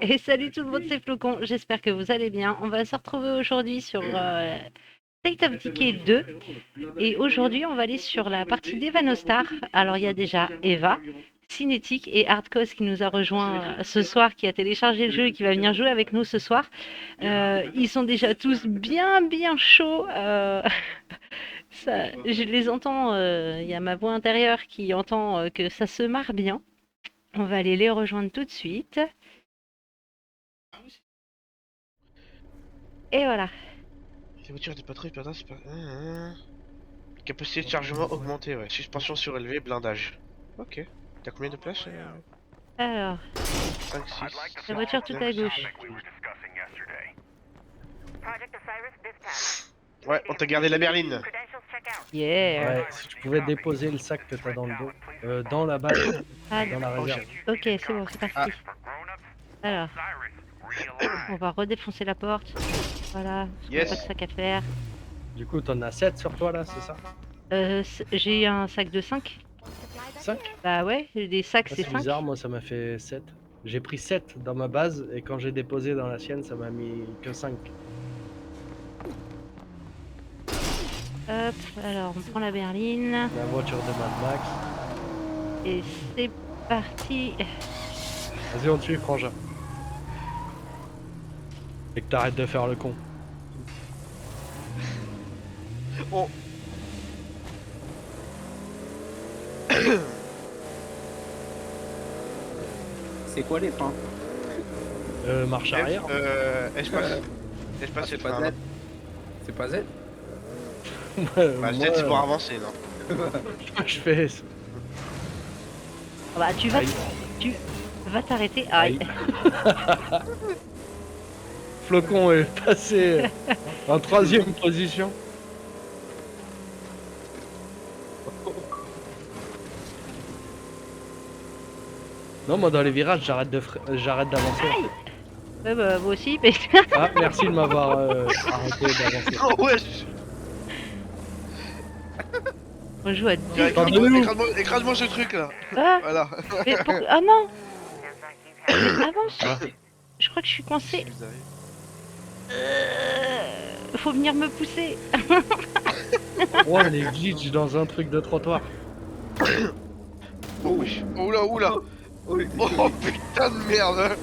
Et salut tout le monde, c'est Flocon, j'espère que vous allez bien. On va se retrouver aujourd'hui sur State of Decay 2. Et aujourd'hui, on va aller sur la partie d'Evanostar. Alors, il y a déjà Eva, Cinétique et Hardcos qui nous a rejoint ce soir, qui a téléchargé le jeu et qui va venir jouer avec nous ce soir. Ils sont déjà tous bien chauds. Je les entends, il y a ma voix intérieure qui entend que ça se marre bien. On va aller les rejoindre tout de suite. Et voilà. Les voitures de patrouille, pardon, c'est pas... Capacité de chargement augmentée, ouais. Suspension surélevée, blindage. Ok. T'as combien de places Alors, 5, 6... la voiture tout à gauche. Ouais, on t'a gardé la berline. Yeah. Ouais, si tu pouvais déposer le sac que t'as dans le dos, dans la balle, Ah, dans la réserve. ok, c'est bon, c'est parti. Alors, on va redéfoncer la porte. Voilà, on n'a Yes. pas de sac à faire. Du coup, t'en as 7 sur toi là, c'est ça? J'ai un sac de 5. 5? Bah ouais, des sacs c'est C'est 5. bizarre, moi ça m'a fait 7. J'ai pris 7 dans ma base et quand j'ai déposé dans la sienne, ça m'a mis que 5. Hop, alors on prend la berline. La voiture de Mad Max. Et c'est parti. Vas-y, on te suit, frangin. Et que t'arrêtes de faire le con. Oh. C'est quoi les freins? Marche arrière. Espace. Espace, c'est C'est pas frein. Z. C'est pas Z? Bah, Z, c'est pour avancer, non? Je fais. Ah bah tu vas t'arrêter. Aïe. Flocon est passé en 3ème position. Non, moi dans les virages, j'arrête d'avancer. Ouais bah moi aussi, mais Ah, merci de m'avoir arrêté d'avancer. Oh, wesh. on joue à 10. Écrase-moi ce truc là. Ah, Voilà. ah non. Avance. Je crois que je suis coincé. Faut venir me pousser. Oh, les glitch dans un truc de trottoir. Oh, wesh. Oula, oula. Oh putain de merde.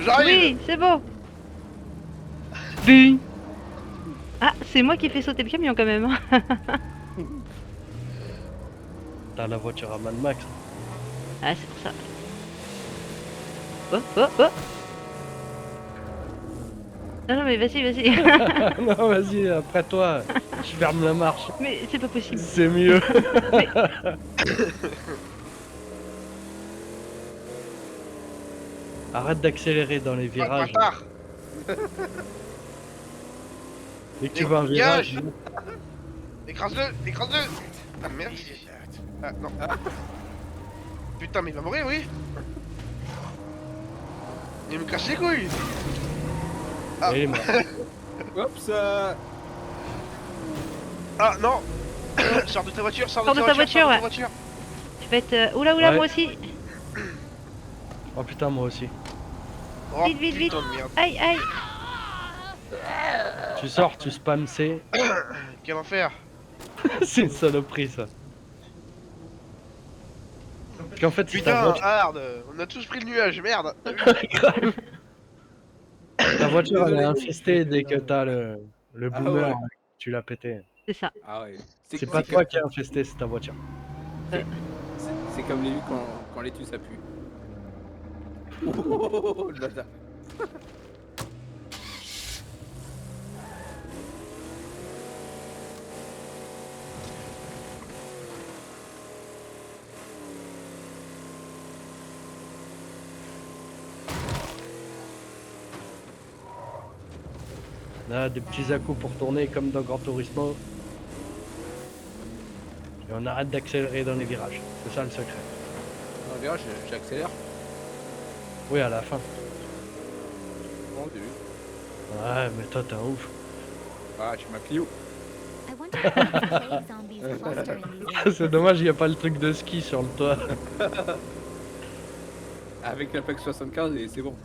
J'arrive. Oui, c'est bon. Bing. Ah, c'est moi qui ai fait sauter le camion quand même. T'as la voiture à Mad Max. Ah, c'est pour ça. Oh. Non, mais vas-y. Non, vas-y, après toi, je ferme la marche. Mais c'est pas possible. C'est mieux. Arrête d'accélérer dans les virages. Bâtard. Dès que tu vois un virage, Écrase-le. Ah merde. Ah non. Putain, mais il va mourir, oui. Il me casse les couilles. Ah. il est mort. Oups. Ah non. Sors de ta voiture, Sors de ta voiture, ouais. Tu vas être... Oula, Ouais. moi aussi. Oh putain, moi aussi. Oh, Vite. putain de merde. Aïe. Tu sors, tu spam C. Quel enfer. C'est une saloperie ça. Parce qu'en fait, si ta Putain, voiture, hard. On a tous pris le nuage, merde. ta voiture elle est infestée dès que t'as le boomer, ouais. tu l'as pété. C'est ça. Ah ouais. C'est pas toi qui as infesté, c'est ta voiture. C'est comme les vues quand les tues ça pue. Oh le bâtard. Là, des petits à-coups pour tourner comme dans Gran Turismo. Et on arrête d'accélérer dans les virages. C'est ça le secret. On verra, j'accélère. Oui, à la fin. Bon, j'ai vu. Ouais, mais toi, t'es un ouf. Ah, tu m'as Clio. C'est dommage, il n'y a pas le truc de ski sur le toit. Avec la plaque 75 et c'est bon.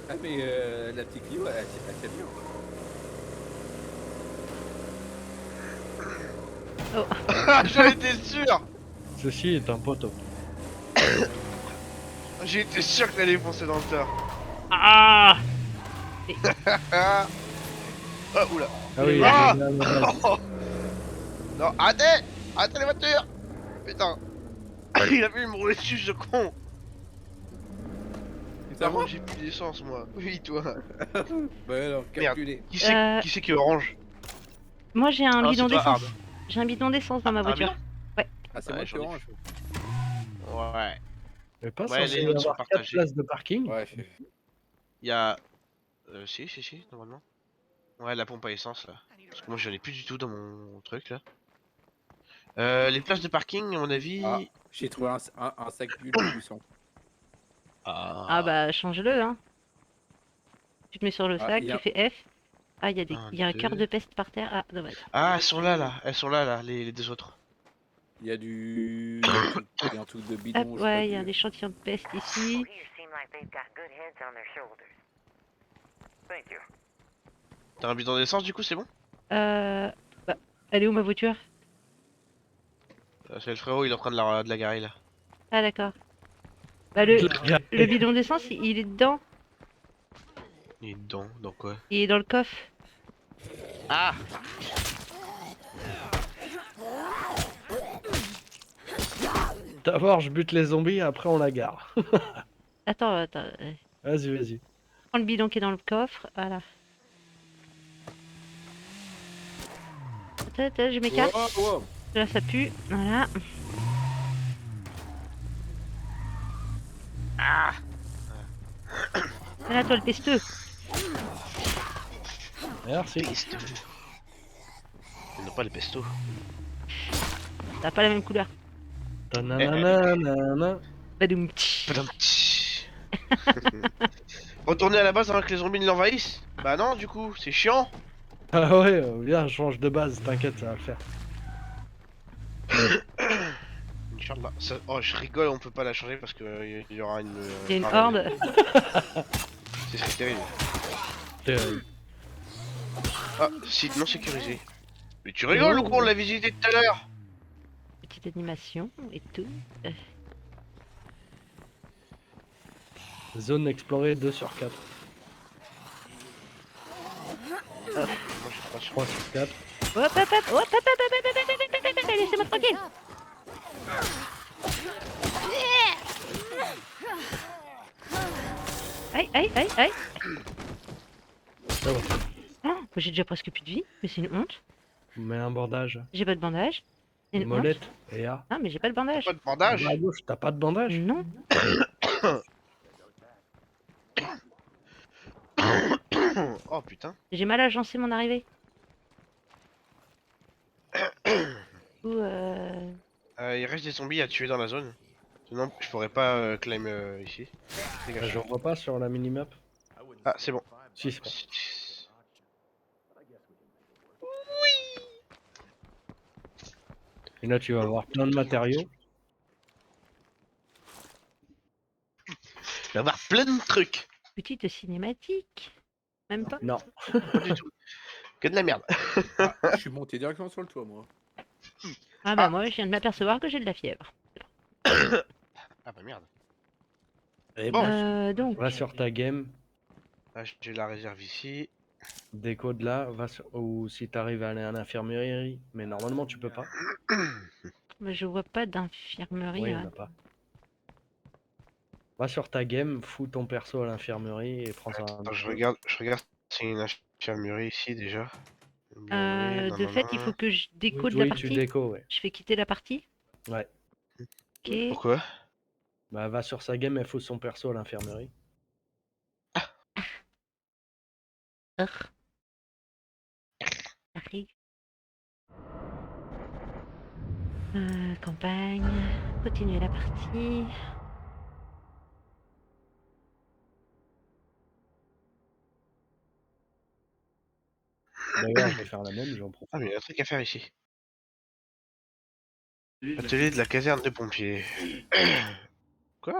Ah mais la petite Clio, elle tient bien. Oh, J'en étais sûr. Ceci est un poteau. J'ai été sûr qu'elle allait foncer dans le tas. ah, Ah. Oh, oula. Ah oui, Ah je viens à la base. Oh. Non, arrêtez. Arrêtez les voitures. Putain. Il a vu me rouler dessus, ce con. C'est Par moi. contre, j'ai plus d'essence, moi. Oui, toi. Bah alors, Merde. calculé. Euh, Qui c'est qui est orange? moi j'ai un Ah, bidon c'est toi, d'essence. Hard. J'ai un bidon d'essence dans ma Ah, voiture. bidon? Ouais. Ah c'est Ouais, moi qui j'en ai orange. Ouais. Mais pas Ouais, censé les y nôtres sont avoir 4 partagés. places de parking. Ouais, Il y a... si, normalement. Ouais, la pompe à essence, là. Parce que moi, j'en ai plus du tout dans mon truc, là. Les places de parking, à mon Ah, avis... j'ai trouvé un sac d'huile puissant. Ah Ah... bah change-le, hein. Tu te mets sur le Ah, sac, il y tu a... fais F. Ah, Un, il y a un cœur deux... de peste par terre. Ah, dommage. Ah, elles sont là, là. Elles sont là, là, les deux autres. Il y a du... Il y a un truc de Hop, bidon, je sais pas ouais, il y a du... un échantillon de peste ici. T'as un bidon d'essence, du coup, c'est bon? Euh... Bah, elle est où ma voiture? C'est le frérot, il est en train de la garer, là. Ah d'accord. Bah Regarde. le bidon d'essence, il est dedans. Il est dedans, donc quoi? Il est dans le coffre. Ah! D'abord, je bute les zombies, après on la gare. Attends. Vas-y, vas-y. Prends le bidon qui est dans le coffre. Voilà. Attends, je m'écarte. Wow, wow. Là, ça pue. Voilà. Ah! Voilà, toi, le pesteux. Merci. Pesto. Non, pas le pesto. T'as pas la même couleur. Tananana. Badoum. Tch. Padam, tch. Retourner à la base avant que les zombies ne l'envahissent? Bah non, du coup, c'est chiant. Ah ouais, viens, change de base, t'inquiète, ça va le faire. Inch'Allah. Oh, je rigole, on peut pas la changer parce que il y aura une. Il y a une araignée. horde. Ce serait terrible. Terrible. Ah, site non sécurisé. Mais tu rigoles ou quoi? On l'a visité tout à l'heure. Petite animation et tout. Zone explorée 2 sur 4. Moi, j'ai pas sûr. 3 sur 4. Hop, laissez-moi tranquille. Aïe. Ça va. Oh, j'ai déjà presque plus de vie, mais c'est une honte. Mets un bandage. J'ai pas de bandage. C'est Une une honte. molette. Et A. Ah, mais j'ai pas de T'as bandage. pas de bandage? À gauche, t'as pas de bandage? Non. Oh putain. J'ai mal agencé mon arrivée. Ou Il reste des zombies à tuer dans la zone. Sinon, je pourrais pas climb ici. Dégage. J'en vois pas sur la minimap. Ah, c'est bon. Si, c'est bon. Et là, tu vas avoir plein de matériaux. Il va y avoir plein de trucs. petite cinématique. Même pas. Non. Pas du tout. Que de la merde. Ah, je suis monté directement sur le toit, moi. Ah bah moi je viens de m'apercevoir que j'ai de la fièvre. Ah bah merde. Et Bon. Donc. va sur ta game, Ah, j'ai la réserve ici. décode là, va sur... ou si t'arrives à aller à l'infirmerie, mais normalement tu peux pas. Mais je vois pas d'infirmerie. Oui, il Hein. en a pas. Va sur ta game, fous ton perso à l'infirmerie et prends ça. Attends, je regarde si y a une infirmerie ici déjà. De fait, il faut que je décode la Oui, partie. tu déco, ouais. Je fais quitter la partie. Ouais. Ok. Pourquoi? Bah va sur sa game, elle fout son perso à l'infirmerie. J'arrive. Campagne. Continuer la partie. D'ailleurs, je vais faire la même, j'en profite. Ah mais il y a un truc à faire ici. Atelier de la caserne de pompiers. Quoi?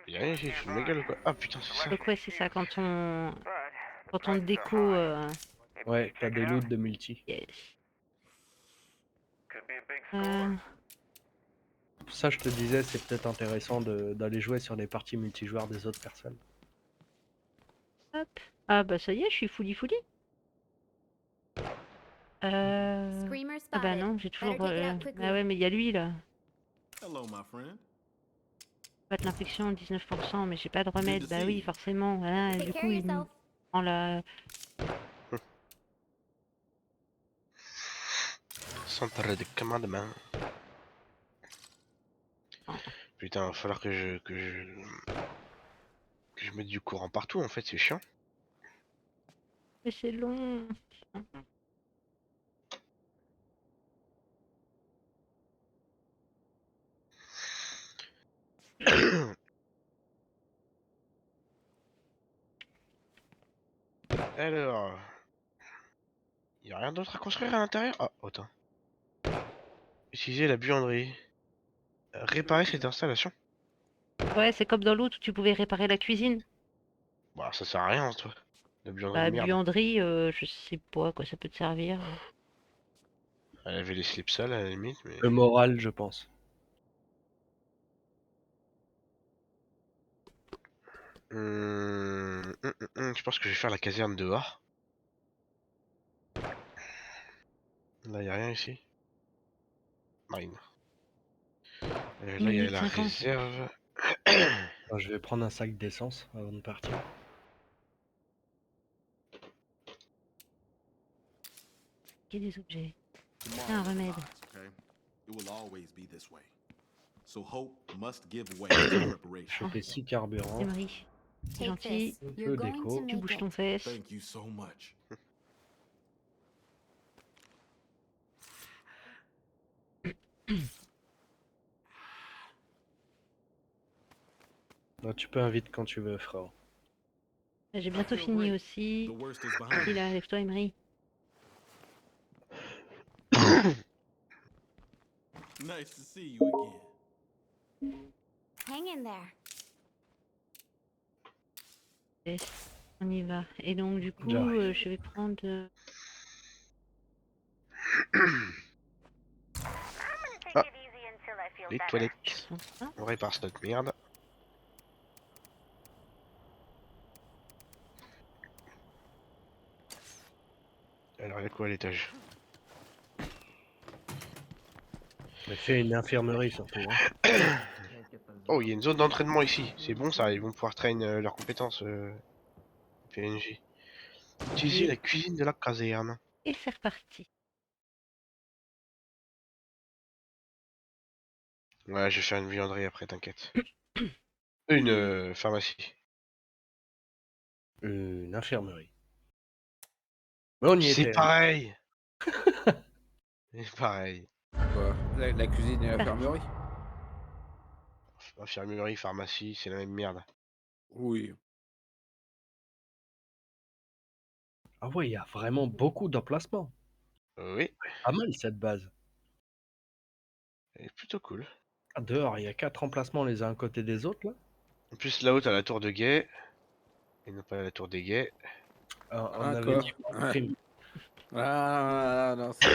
Y'a rien ici, je me gueule ou quoi? Ah putain, c'est ça. Donc ouais, c'est ça, quand on déco... Ouais, t'as des loots de multi. yes. Euh, Pour ça, je te disais, c'est peut-être intéressant d'aller jouer sur les parties multijoueurs des autres personnes. hop. Ah bah ça y est, je suis fully. Screamer Ah bah spotted. non, j'ai toujours... Better take it out quickly. Ah ouais, mais il y a lui là. Hello, my friend. Pas de l'infection, 19%, mais j'ai pas de remède. to Bah see oui, you. forcément. Voilà, Take du care coup, of il me yourself. prend la... Centre de commandement. Oh. Putain, va falloir que je mette du courant partout en fait, c'est chiant. Mais c'est long. Alors, y a rien d'autre à construire à l'intérieur? Ah, attends. Utiliser la buanderie. Réparer cette installation. Ouais, c'est comme dans l'autre où tu pouvais réparer la cuisine. Bah, ça sert à rien, toi. La buanderie de Bah, merde. buanderie, je sais pas à quoi ça peut te servir. Elle avait les slips sales à la limite, mais. Le moral, je pense. Je pense que je vais faire la caserne dehors. Là, y a rien ici. Mine. Là, il y a Minute la 50. réserve. Alors, je vais prendre un sac d'essence avant de partir. Il y a des objets. Tomorrow Un never remède. lies, okay? It will always be this way. So hope must give way to preparation. Choper 6 carburants. Emery, c'est Take gentil. this. Un You're peu going déco. to Tu make bouges it. ton fesse. Thank you so much. Là, tu peux inviter quand tu veux, frère. J'ai bientôt fini aussi. The worst is behind Il us. là, lève-toi, Emery. Nice to see you again. Hang in there. Yes, on y va. Et donc, du coup, J'arrive. je vais prendre... Ah. Les toilettes. prends ça. On répare cette merde. Alors, il y a quoi à l'étage? Mais fais une infirmerie surtout. Hein. Oh, il y a une zone d'entraînement ici. C'est bon ça, ils vont pouvoir traîner leurs compétences PNJ. Utiliser Et- la cuisine de la caserne. Et c'est reparti. Ouais, je vais faire une vianderie après, t'inquiète. Une pharmacie. Une infirmerie. Mais on y C'est était. pareil. C'est pareil. Quoi, la cuisine et l'infirmerie? Infirmerie, pharmacie, c'est la même merde. Oui. Ah ouais, il y a vraiment beaucoup d'emplacements. Oui, Pas mal cette base. elle est plutôt cool. Ah, dehors, il y a 4 emplacements les uns à côté des autres là. En plus, là-haut, t'as la tour de guet. Et non pas la tour des guets. On avait Encore. dit en prime. Ah, non, c'est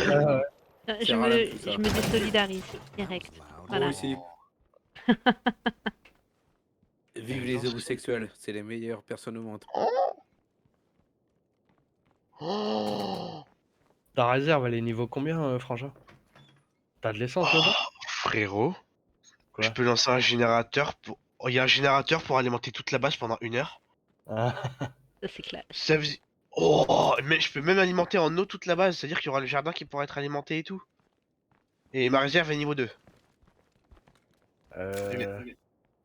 Je C'est ralent, me, tout ça. je me désolidarise direct. Loud. Voilà. Moi aussi. Vive les homosexuels, c'est les meilleures personnes au monde. Oh, Ta réserve, elle est niveau combien, Frangin? T'as de l'essence dedans? frérot, Quoi? je peux lancer un générateur pour... Oh, il y a un générateur pour alimenter toute la base pendant 1 heure. Ah, Ça, c'est classe. Ça faisait... Oh, mais je peux même alimenter en eau toute la base, c'est-à-dire qu'il y aura le jardin qui pourra être alimenté et tout. Et ma réserve est niveau 2. euh,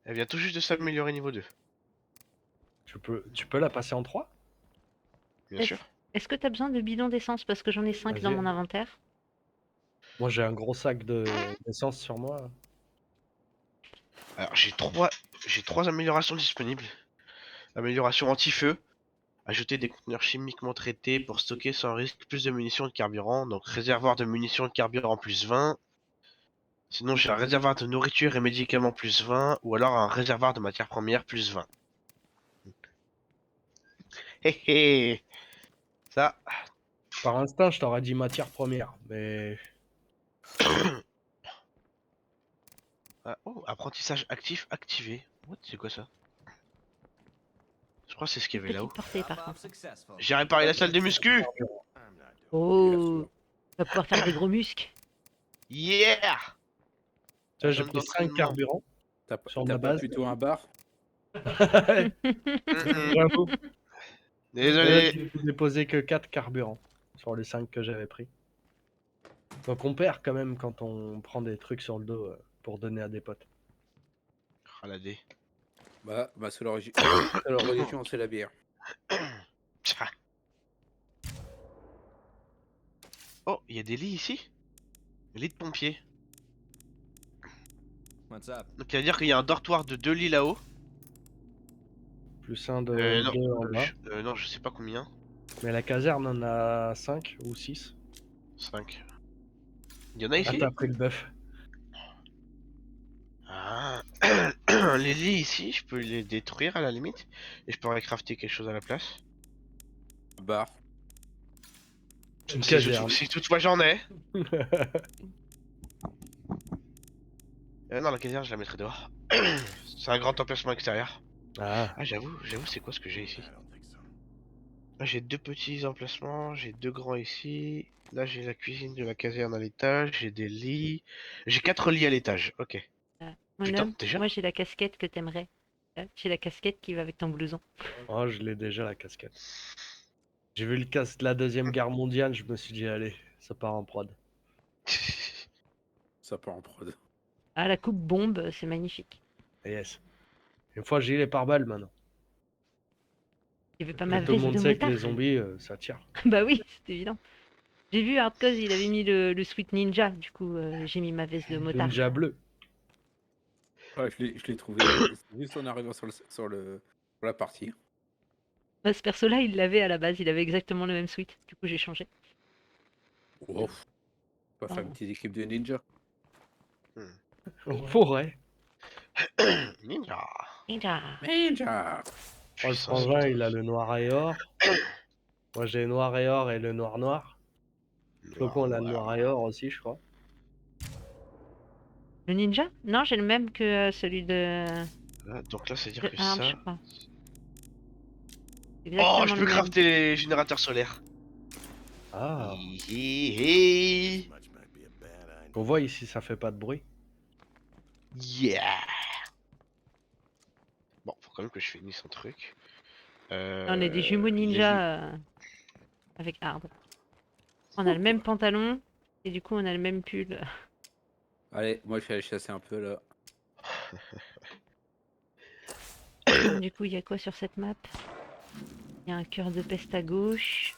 Elle vient tout juste de s'améliorer niveau 2. tu peux la passer en 3? Bien Est-ce sûr. est-ce que tu as besoin de bidons d'essence? Parce que j'en ai 5 dans Vas-y. mon inventaire. Moi j'ai un gros sac d'essence sur moi. Alors j'ai trois améliorations disponibles. Amélioration anti-feu. Ajouter des conteneurs chimiquement traités pour stocker sans risque plus de munitions et de carburant. Donc réservoir de munitions et de carburant plus 20. Sinon, j'ai un réservoir de nourriture et médicaments plus 20, ou alors un réservoir de matières premières plus 20. Hé hé. Ça, Par instinct, je t'aurais dit matière première, mais oh, apprentissage actif activé. What, c'est quoi ça? Je crois que c'est ce qu'il y Une avait là-haut. petite portée par contre. J'ai réparé la salle de muscu. Oh, tu vas pouvoir faire des gros muscles. Yeah. tu vois, j'ai Zone pris 5 d'entraînement. carburants sur ma T'as pas base. plutôt un bar? J'avoue. Et là, Désolé. j'ai déposé que 4 carburants sur les 5 que j'avais pris. Donc on perd quand même quand on prend des trucs sur le dos pour donner à des potes. Ah la D. Bah, c'est leur religion, c'est la bière. Tcha. Oh, il y a des lits ici? Des lits de pompiers. What's up? Donc ça veut dire qu'il y a un dortoir de 2 lits là-haut. Plus un de Non, 2 en bas. non, je sais pas combien. Mais la caserne en a 5 ou 6. 5. Il y en a Ah, ici? t'as pris le bœuf. Ah. Les lits ici, je peux les détruire à la limite. Et je pourrais crafter quelque chose à la place. Bar. Une Si, caserne. si toutefois j'en ai. Non, la caserne, je la mettrai dehors. C'est un grand emplacement extérieur. Ah, Ah, j'avoue, c'est quoi ce que j'ai ici? I don't think so. Là, j'ai 2 petits emplacements, j'ai 2 grands ici. Là, j'ai la cuisine de la caserne à l'étage, j'ai des lits. J'ai 4 lits à l'étage, ok. Mon Putain, homme, déjà? moi j'ai la casquette que t'aimerais. J'ai la casquette qui va avec ton blouson. oh, je l'ai déjà la casquette. J'ai vu le casque de la Deuxième Guerre mondiale, je me suis dit allez, ça part en prod. Ça part en prod. Ah, la coupe bombe, c'est magnifique. Yes. Une fois j'ai les pare-balles maintenant. Tu veux pas ma Tout le veste monde de sait que motard? les zombies, ça tire. Bah oui, c'est évident. J'ai vu Hardcause, il avait mis le sweat ninja, du coup j'ai mis ma veste de motard. Ninja bleu. Ouais, je l'ai trouvé juste en arrivant sur la partie. Bah, ce perso-là, il l'avait à la base, il avait exactement le même sweat. Du coup, j'ai changé. Wow. Pas faire une petite équipe de ninja. On pourrait. Ninja. Ninja. Ninja! Oh, le frangin, il a le noir et or. Moi j'ai noir et or et le noir noir. Flocon, il a le noir et or aussi, je crois. Le ninja? Non, j'ai le même que celui de Donc là, c'est dire que Arm, ça. je crois. Oh, Exactement je le peux même. crafter les générateurs solaires. Ah. Hihihi. Much might be a bad idea. On voit ici, ça fait pas de bruit. Yeah. Bon, faut quand même que je finisse un truc. On est des jumeaux les ninja avec Hard. On a le même pantalon et du coup on a le même pull. Allez, moi je vais aller chasser un peu là. Du coup, il y a quoi sur cette map? Il y a un cœur de peste à gauche.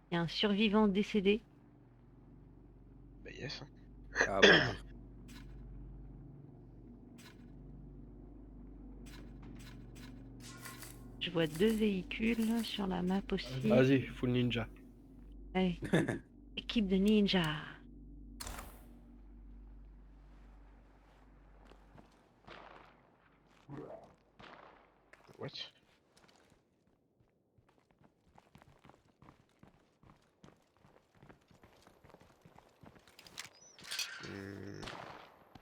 Il y a un survivant décédé. Bah yes. Ah bah. Je vois 2 véhicules sur la map aussi. Vas-y, full ninja. Allez. Équipe de ninja. What?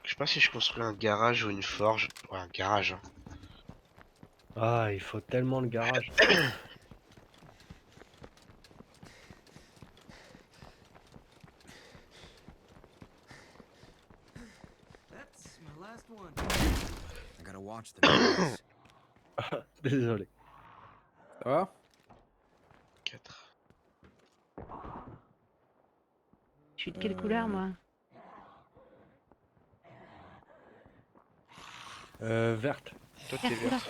Je sais pas si je construis un garage ou une forge. Ouais, un garage. Hein. Ah, il faut tellement le garage. That's my last one. I gotta watch the noise. Désolé. Ça va? 4. Je suis de quelle couleur moi? Verte. Toi, t'es Vert, vert.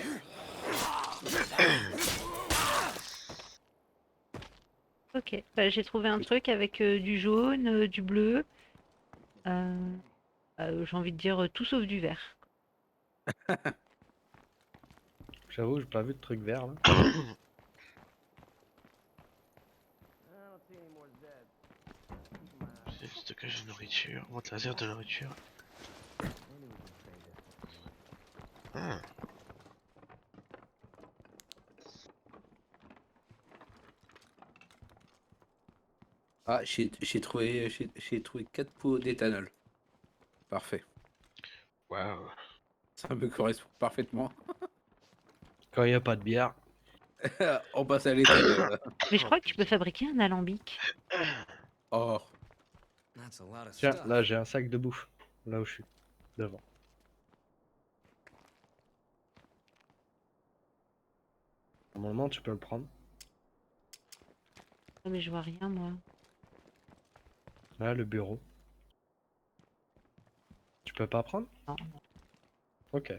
Ok, bah, j'ai trouvé un truc avec du jaune, du bleu. J'ai envie de dire tout sauf du vert. J'avoue, j'ai pas vu de truc vert là. C'est juste Blocage de nourriture, vente laser de nourriture. Ah. Ah, j'ai trouvé 4 pots d'éthanol. Parfait. Waouh. Ça me correspond parfaitement. Quand il n'y a pas de bière. On passe à l'éthanol. Mais je crois que tu peux fabriquer un alambic. Oh, That's a lot of Tiens, stuff. là j'ai un sac de bouffe. Là où je suis. Devant. Normalement, tu peux le prendre. Oh, mais je vois rien, moi. Là, le bureau. Tu peux pas prendre? Non. Ok.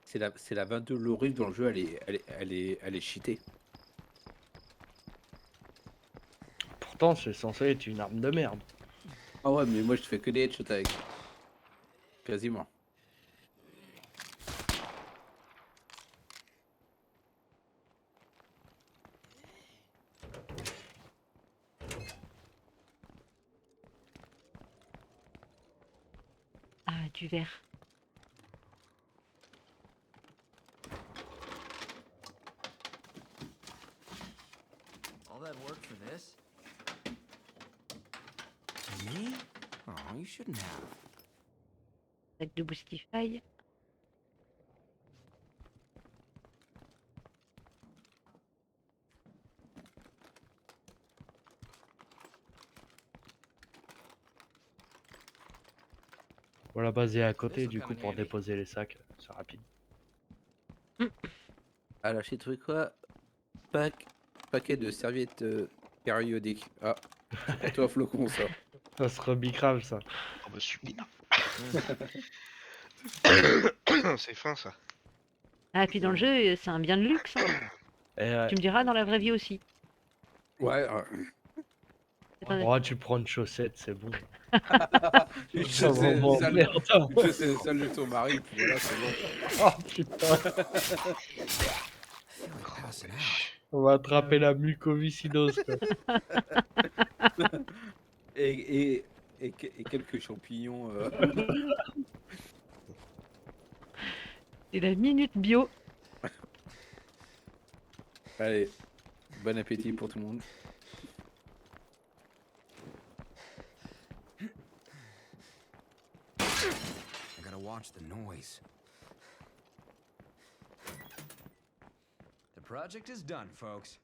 c'est la 22 l'horrible dans le jeu, elle est cheatée. Pourtant, c'est censé être une arme de merde. Ah ouais, mais moi je fais que des headshots avec. Quasiment. Ah, du verre. All that work for this? Me? Oh, you shouldn't have. Sac de Boostify. Voilà, basé à côté, This'll du come coup, in pour handy. déposer les sacs, c'est rapide. Alors j'ai trouvé quoi? Paquet de serviettes périodiques. Ah, c'est pour toi flocon ça. Ça se rebicrave, ça. Oh bah super. C'est fin ça. Ah, et puis dans le jeu, c'est un bien de luxe, hein. Et, Tu me diras dans la vraie vie aussi. Ouais, Attendez. oh, tu prends une chaussette, c'est bon. je C'est sais, vraiment celle, merde. je sais, celle de ton mari, puis voilà, c'est bon. Oh putain, I feel like passing out. on va attraper la mucoviscidose, quoi. Et quelques champignons. C'est la minute bio. Allez, bon appétit pour tout le monde. I gotta watch the noise. The project is done, folks.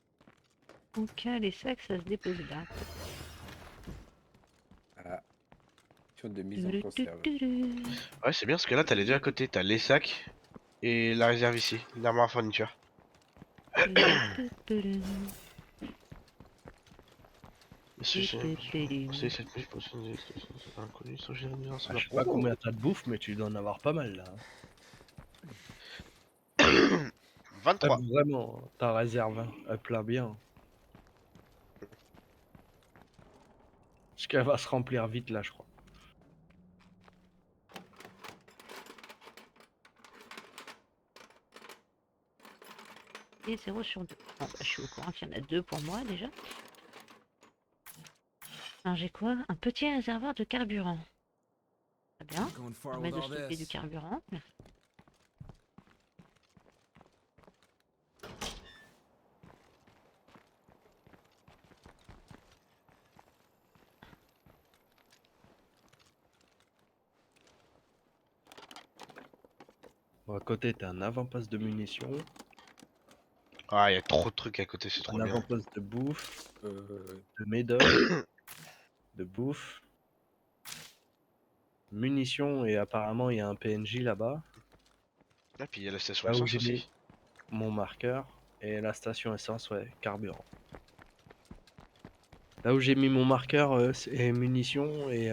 Donc, les sacs, ça se dépose là. Ah, option de mise en conserve. Ouais, c'est bien parce que là, t'as les deux à côté. T'as les sacs et la réserve ici, l'armoire à fourniture. C'est cette nuit pour inconnu sans gérer de Ah, je sais pas combien t'as de bouffe, mais tu dois en avoir pas mal, là. T'as 23. vraiment ta réserve, hein, elle plein bien. Parce qu'elle va se remplir vite, là, je crois. Et 0 sur 2. Bon, bah, je suis au courant qu'il y en a 2 pour moi déjà. Alors j'ai quoi? Un petit réservoir de carburant. Très bien. Not going far Permet with de all stocker du this. carburant. Merci. Bon, à côté, t'as un avant-poste de munitions, Ah, il y a trop de trucs à côté, c'est trop un bien. avant-poste de bouffe, Euh, de médoc, de bouffe, munitions, et apparemment, il y a un PNJ là-bas, Et puis il y a la station là où essence j'ai mis aussi. mon marqueur, et la station essence, ouais, carburant. Là où j'ai mis mon marqueur, c'est munitions, et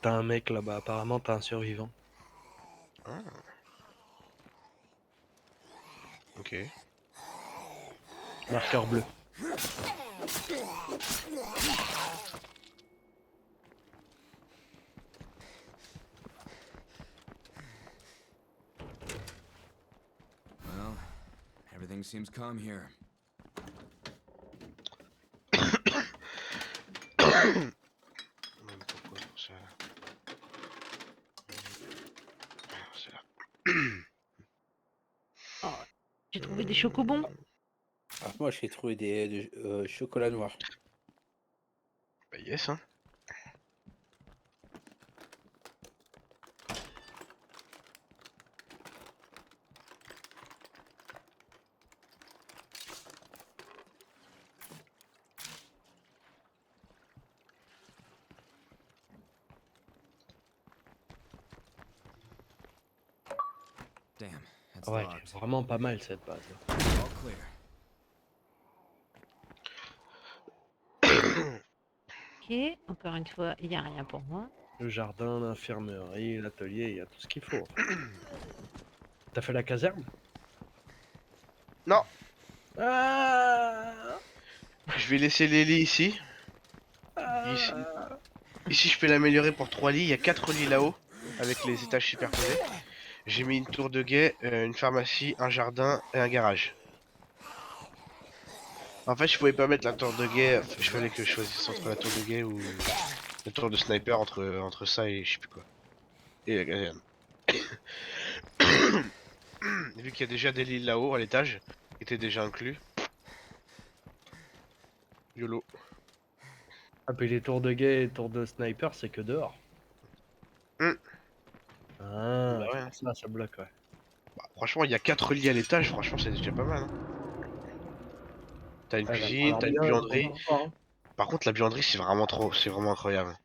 t'as un mec là-bas, apparemment, t'as un survivant. Ah. Ok. Marqueur bleu. Everything seems calm here. Pourquoi ça? C'est là. Oh, j'ai trouvé des chocobons. Ah, moi, j'ai trouvé des chocolats noirs. Bah yes hein. Damn, that's Ah ouais, locked. vraiment pas mal cette base. All clear. Ok, encore une fois, il n'y a rien pour moi. Le jardin, l'infirmerie, l'atelier, il y a tout ce qu'il faut. T'as fait la caserne? Non, Ah je vais laisser les lits ici. Ici, ici, je peux l'améliorer pour 3 lits. Il y a 4 lits là-haut, avec les étages superposés. J'ai mis une tour de guet, une pharmacie, un jardin et un garage. En fait, je pouvais pas mettre la tour de guet. Il fallait que je choisisse entre la tour de guet ou la tour de sniper, entre ça et je sais plus quoi. Et la caserne. Vu qu'il y a déjà des lits là-haut à l'étage, qui étaient déjà inclus. YOLO. Ah, puis les tours de guet et les tours de sniper, c'est que dehors. Hmm. Ah, Bah c'est ouais. pour ça, ça bloque, ouais. Bah, franchement, il y a 4 lits à l'étage, franchement, c'est déjà pas mal. Hein. T'as une Ah, il va cuisine, falloir t'as une bien buanderie. attendre encore, hein. Par contre, la buanderie, c'est vraiment incroyable.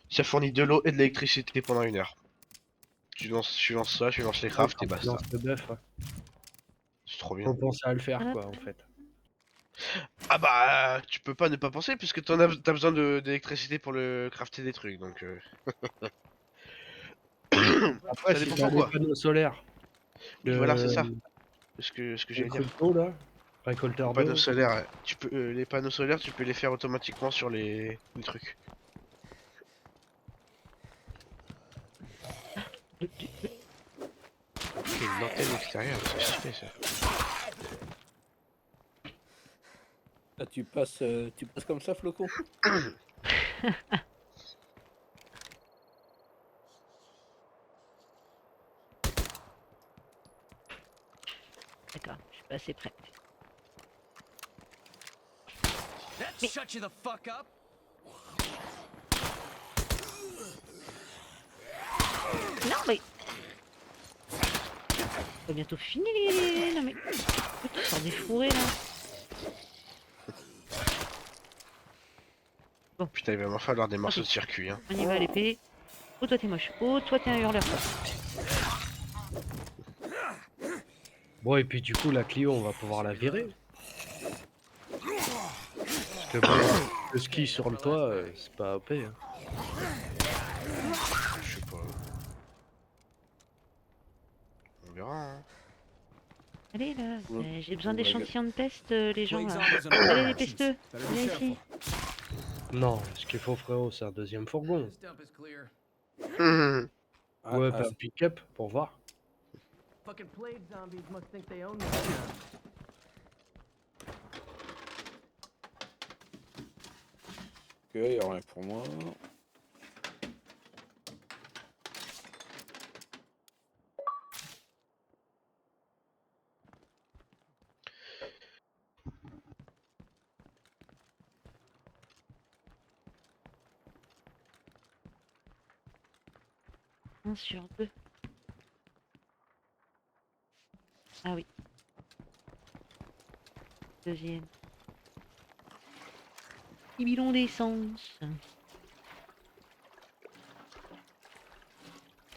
Ça fournit de l'eau et de l'électricité pendant 1 heure. Tu lances ça, tu lances les Ouais, crafts quand et tu basta. lances le bœuf, ouais. C'est trop bien. Faut penser à le faire, Hop. quoi, en fait. Ah bah, tu peux pas ne pas penser puisque t'as besoin d'électricité pour le crafter des trucs, donc Après, ça si dépend t'as des pourquoi. panneaux solaires, Oui, voilà, c'est le, ça. Ce que le j'allais truc dire. d'eau, là, Les récolteur panneaux d'eau, solaires, les panneaux solaires, tu peux les faire automatiquement sur les trucs. C'est une antenne extérieure, c'est stylé ça. Ah, tu passes comme ça, Flocon? D'accord, je suis pas assez près. That shut you the fuck up. Non mais... C'est bientôt fini Non mais... Tu sors des fourrés là. Putain, il va m'en falloir des morceaux de circuit. Hein. On y va à l'épée. Oh toi t'es moche. Oh toi t'es un hurleur. Bon, et puis du coup, la Clio, on va pouvoir la virer. Parce que bon, le ski sur le toit, c'est pas OP. Hein. Je sais pas. On verra. Hein. Allez là, Ouais. j'ai besoin Oh my d'échantillons de peste les gens Plague là. zombies and Allez les all. pesteux, Better be viens careful. ici. Non, ce qu'il faut, frérot, c'est un deuxième fourgon. This dump is clear. Ah, Ouais, ah, pas un pick-up pour voir. Fucking plague zombies must think they own this town. ok, y a rien pour moi. Un sur deux. Ah oui. Deuxième. 10 bidons d'essence.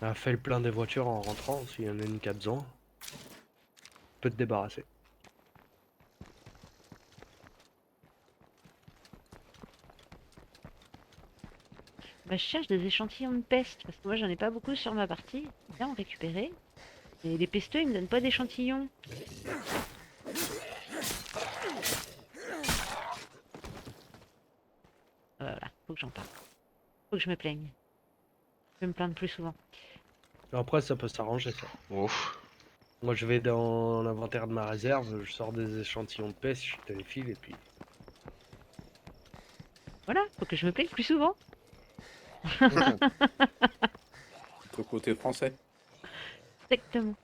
Ah, fais le plein des voitures en rentrant, s'il y en a une qui a besoin. Peut te débarrasser. Bah, je cherche des échantillons de peste parce que moi j'en ai pas beaucoup sur ma partie. Bien en récupérer. Et les pesteux ils me donnent pas d'échantillons. Voilà, faut que j'en parle. Faut que je me plaigne. Je vais me plaindre plus souvent. Après, ça peut s'arranger, ça. Ouf. Moi, je vais dans l'inventaire de ma réserve, je sors des échantillons de pêche, je te les file et puis. Voilà, faut que je me plaigne plus souvent. Ton côté français. Exactement.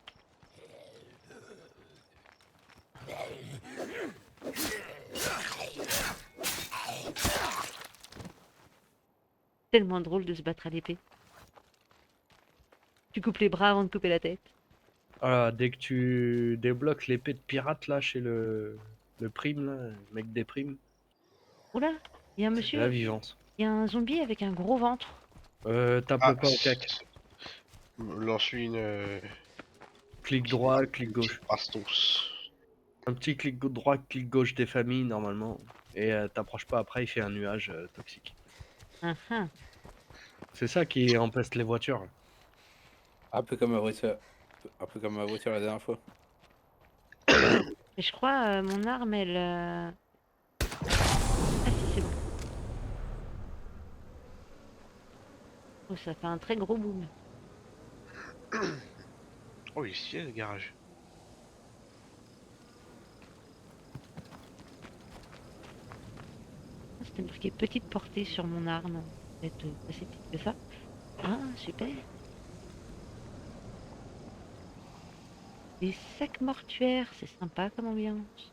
Tellement drôle de se battre à l'épée. Tu coupes les bras avant de couper la tête. Voilà, dès que tu débloques l'épée de pirate là chez le prime, là, le mec des primes, Oula, il y a un c'est la monsieur, vivance. il y a un zombie avec un gros ventre. Tape-le pas au cac. Lance-lui une Clic droit, clic petite gauche. bastos. Un petit clic droit, clic gauche des familles normalement. Et t'approches pas après, il fait un nuage toxique. Hein, hein. C'est ça qui empeste les voitures. Un peu comme ma voiture. Un peu comme ma voiture la dernière fois. Mais je crois mon arme, elle. Ah si, c'est bon. Oh, ça fait un très gros boom. Oh, il est stylé le garage. Ah, c'était marqué petite portée sur mon arme. Peut-être pas si petite que ça. Ah, super. Des sacs mortuaires, c'est sympa comme ambiance.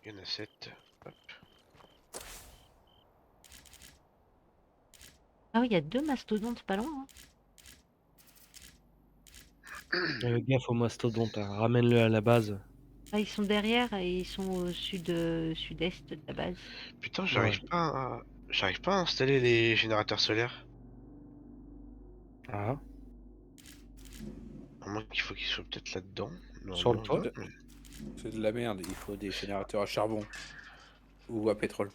Il y en a 7. Ah oui, il y a 2 mastodontes pas loin, hein. Gaffe au mastodonte, hein. Ramène-le à la base. Ah, ils sont derrière et ils sont au sud-est de la base. Putain, Ouais. j'arrive pas à installer les générateurs solaires. Ah. À moins qu'il faut qu'ils soient peut-être là-dedans. Sur le Non, toit. non, mais- C'est de la merde. Il faut des générateurs à charbon. Ou à pétrole.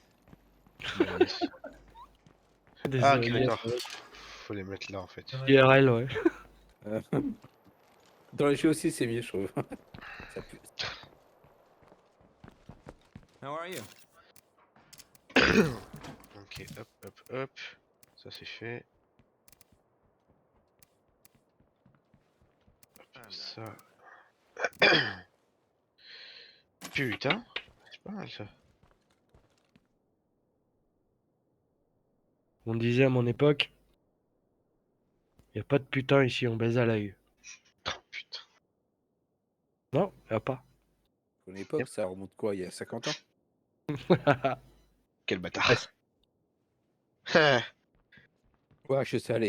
Yes. Des Ah, ok, éoliennes d'accord. Faut les mettre là en fait. IRL, ouais. Euh, Dans les jeux aussi, c'est mieux, je trouve. Ça pue. How are you? Ok, hop, hop, hop. Ça c'est fait. Hop, ça. Putain, c'est pas mal ça. On disait à mon époque, y a pas de putain ici, on baise à l'œil. Oh, putain. Non, y a pas. Pour l'époque, Yep. ça remonte quoi? Il y a 50 ans? Quel bâtard. Ouais, je sais, elle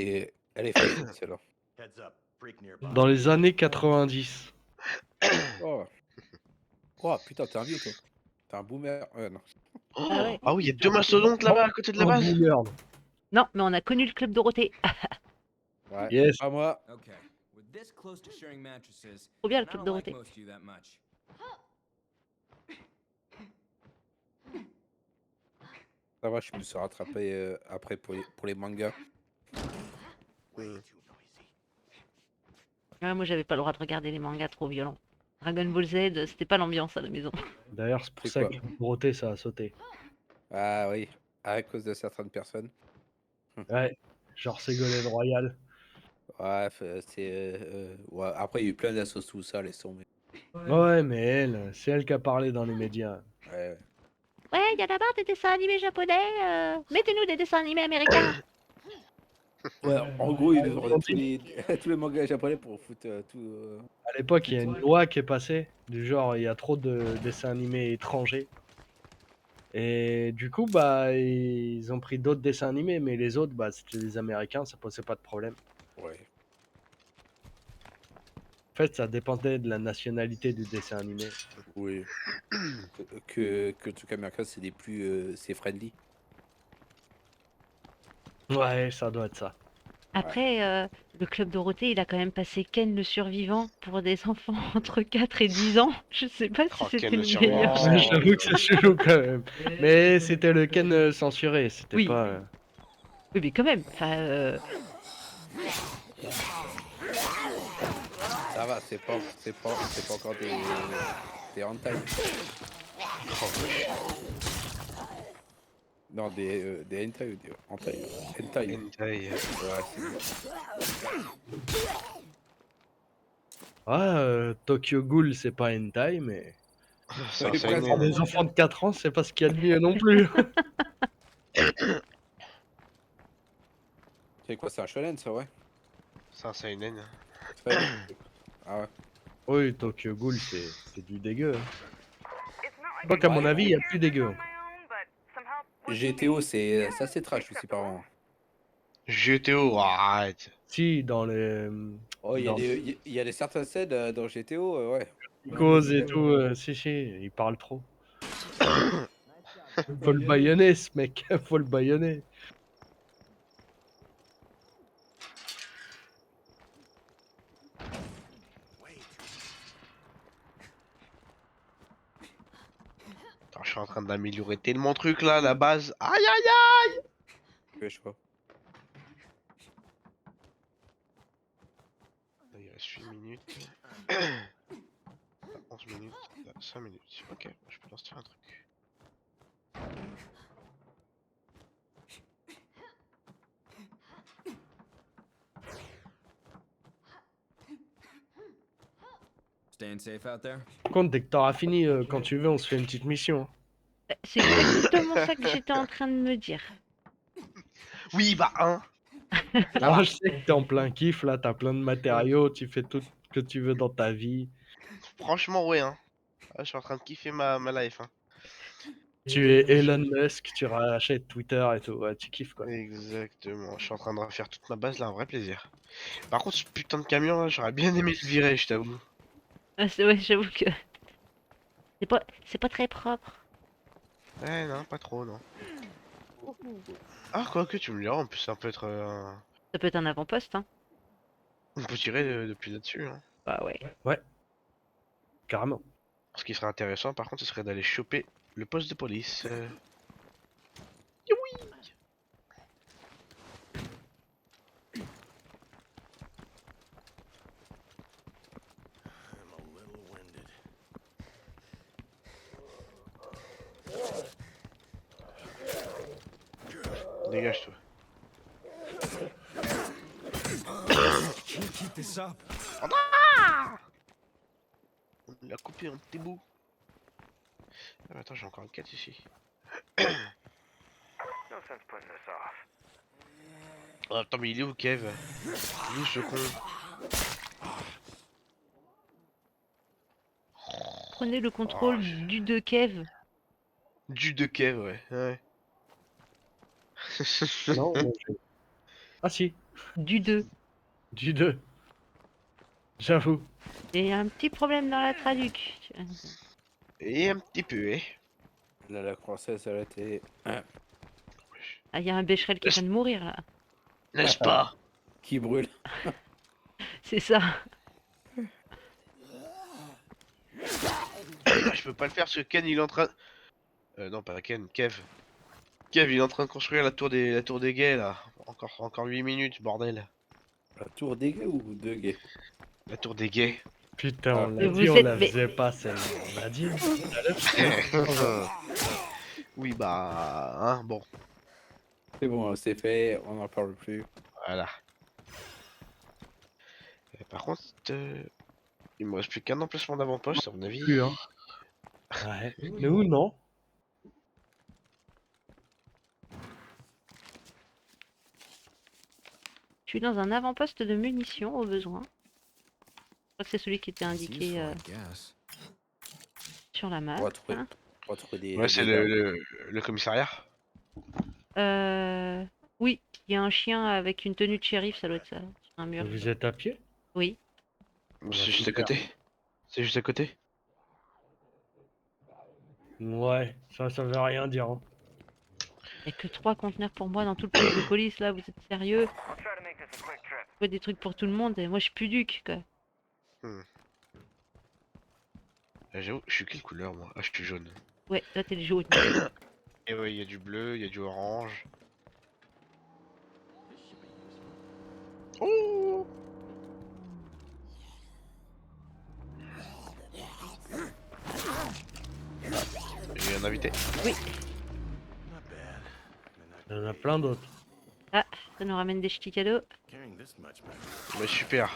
est facile, celle-là. Heads up, freak nearby. Dans les années 90. Oh. Oh, putain, t'es un vieux, toi. T'es un boomer. Non. Oh, Ah ouais. ah oui, il y a 2 mastodontes là-bas à côté de la Un base. boomer. Non, mais on a connu le club Dorothée. Ouais. Yes. Pas moi. Okay. With this close to sharing mattresses, Trop bien le and I club don't like Dorothée. most of you that much. Ça va, je me suis rattrapé après pour les mangas. Ah, moi, j'avais pas le droit de regarder les mangas trop violents. Dragon Ball Z, c'était pas l'ambiance à la maison. D'ailleurs, c'est pour C'est ça quoi? que Dorothée, ça a sauté. Ah oui, à cause de certaines personnes. Ouais. Genre Ségolène Royal. Ouais, ouais. Après, il y a eu plein d'assos, tout ça, laisse tomber. Ouais, mais elle, c'est elle qui a parlé dans les médias. Ouais. Ouais, il y a d'abord des dessins animés japonais. Mettez-nous des dessins animés américains. Ouais, en gros, ils nous ont tous les, tous les mangas japonais pour foutre tout. À l'époque, il y a une loi qui est passée, du genre, il y a trop de dessins animés étrangers. Et du coup, bah, ils ont pris d'autres dessins animés, mais les autres, bah, c'était des Américains, ça posait pas de problème. Ouais. En fait, ça dépendait de la nationalité du dessin animé. Oui. Que le truc américain, c'est des plus. C'est friendly. Ouais, ça doit être ça. Après, le club Dorothée, il a quand même passé Ken le survivant pour des enfants entre 4 et 10 ans. Je sais pas si Oh, Ken c'était le le survivant, meilleur. c'était Ouais, j'avoue que c'est chelou quand même. Mais c'était le Ken censuré, c'était Oui. pas. Oui, mais quand même. Enfin, Ça va, c'est pas encore des hentai. Non, des hentai ou des hentai. Hentai. Hentai. Ouais, c'est bon. Tokyo Ghoul, c'est pas hentai, mais. C'est un Oui, seinen, presque. Pour hein. des enfants de 4 ans, c'est pas ce qu'il y a de mieux non plus. C'est quoi, c'est un shonen, ça, ouais? C'est un seinen. Ouais. Ah ouais. Oui, Tokyo Ghoul, c'est du dégueu, hein. Je crois qu'à mon avis, il y a plus dégueu encore. GTO, c'est assez trash aussi, par contre. GTO, arrête. Si, dans les. Oh, Dans il y a des certaines scènes dans GTO, ouais. Cause et tout, si, il parle trop. Faut le baïonner, ce mec, faut le baïonner. Attends, je suis en train d'améliorer tellement de trucs là, la base. Aïe aïe aïe. Ouais, je vois. Il reste 8 minutes. 11 minutes, 5 minutes. Ok, je peux lancer un truc. Staying safe out there? Par contre, dès que t'auras fini, quand tu veux, on se fait une petite mission. c'est exactement ça que j'étais en train de me dire. Oui, bah hein. Alors, je sais que t'es en plein kiff, là, t'as plein de matériaux, tu fais tout ce que tu veux dans ta vie. Franchement, ouais, hein. Ah, je suis en train de kiffer ma life, hein. Tu es Elon Musk, tu rachètes Twitter et tout, ouais, tu kiffes quoi. Exactement. Je suis en train de refaire toute ma base là, un vrai plaisir. Par contre, ce putain de camion là, j'aurais bien aimé le virer, je t'avoue. Ah, ouais, j'avoue que c'est pas très propre. Ouais, non, pas trop, non. Ah, quoique, tu me diras, en plus, ça peut être. Ça peut être un avant-poste, hein. On peut tirer depuis là-dessus, hein. Bah ouais. Ouais, carrément. Ce qui serait intéressant, par contre, ce serait d'aller choper le poste de police. I'm a little winded. Dégage-toi. Can't keep this up. On l'a coupé en petits bouts. Ah, attends, j'ai encore une 4 ici. Oh, attends, mais il est où, Kev? Il est où ce con? Prenez le contrôle du de Kev. Du de Kev, ouais. Ouais. Non, moi, ah si, Du 2. du 2. J'avoue. Et un petit problème dans la traduc. Et un petit peu, eh. Là, la princesse, elle a été. Ah, il y a un Becherel qui vient de mourir là. N'est-ce pas? Qui brûle. C'est ça. Je peux pas le faire parce que Ken il est en train. Non, pas Ken, Kev. Kev il est en train de construire la tour des gays là. Encore 8 minutes, bordel. La tour des gays ou deux gays? La tour des gays. Putain, on Mais l'a vous dit, on êtes- la mais- faisait pas celle-là. On l'a dit. Oui, bah. Hein, bon, C'est bon, c'est fait, on n'en parle plus. voilà. Par contre, il me reste plus qu'un emplacement d'avant-poste, à mon avis. Plus, hein. Ouais. Mais où non? Je suis dans un avant-poste de munitions au besoin. Je crois que c'est celui qui était It's indiqué useful, I guess. sur la map. On va trouver, hein. on va trouver des. Ouais, c'est des armes. le commissariat. Oui, il y a un chien avec une tenue de shérif, ça doit être ça, sur un mur. Vous êtes à pied? Oui. C'est juste à super. côté. C'est juste à côté. Ouais, ça veut rien dire, hein. Y a que 3 conteneurs pour moi dans tout le poste de police là, vous êtes sérieux? Faut des trucs pour tout le monde et moi je suis plus duc quoi. Ah, j'avoue, je suis quelle couleur moi? Ah, je suis jaune. Ouais, là t'es le jaune. Et ouais, il y a du bleu, il y a du orange. Oh! J'ai un invité. Oui. Not bad. Il y en a plein d'autres. Ah, ça nous ramène des ch'tis cadeaux. Carrying this much, man. Ouais, super.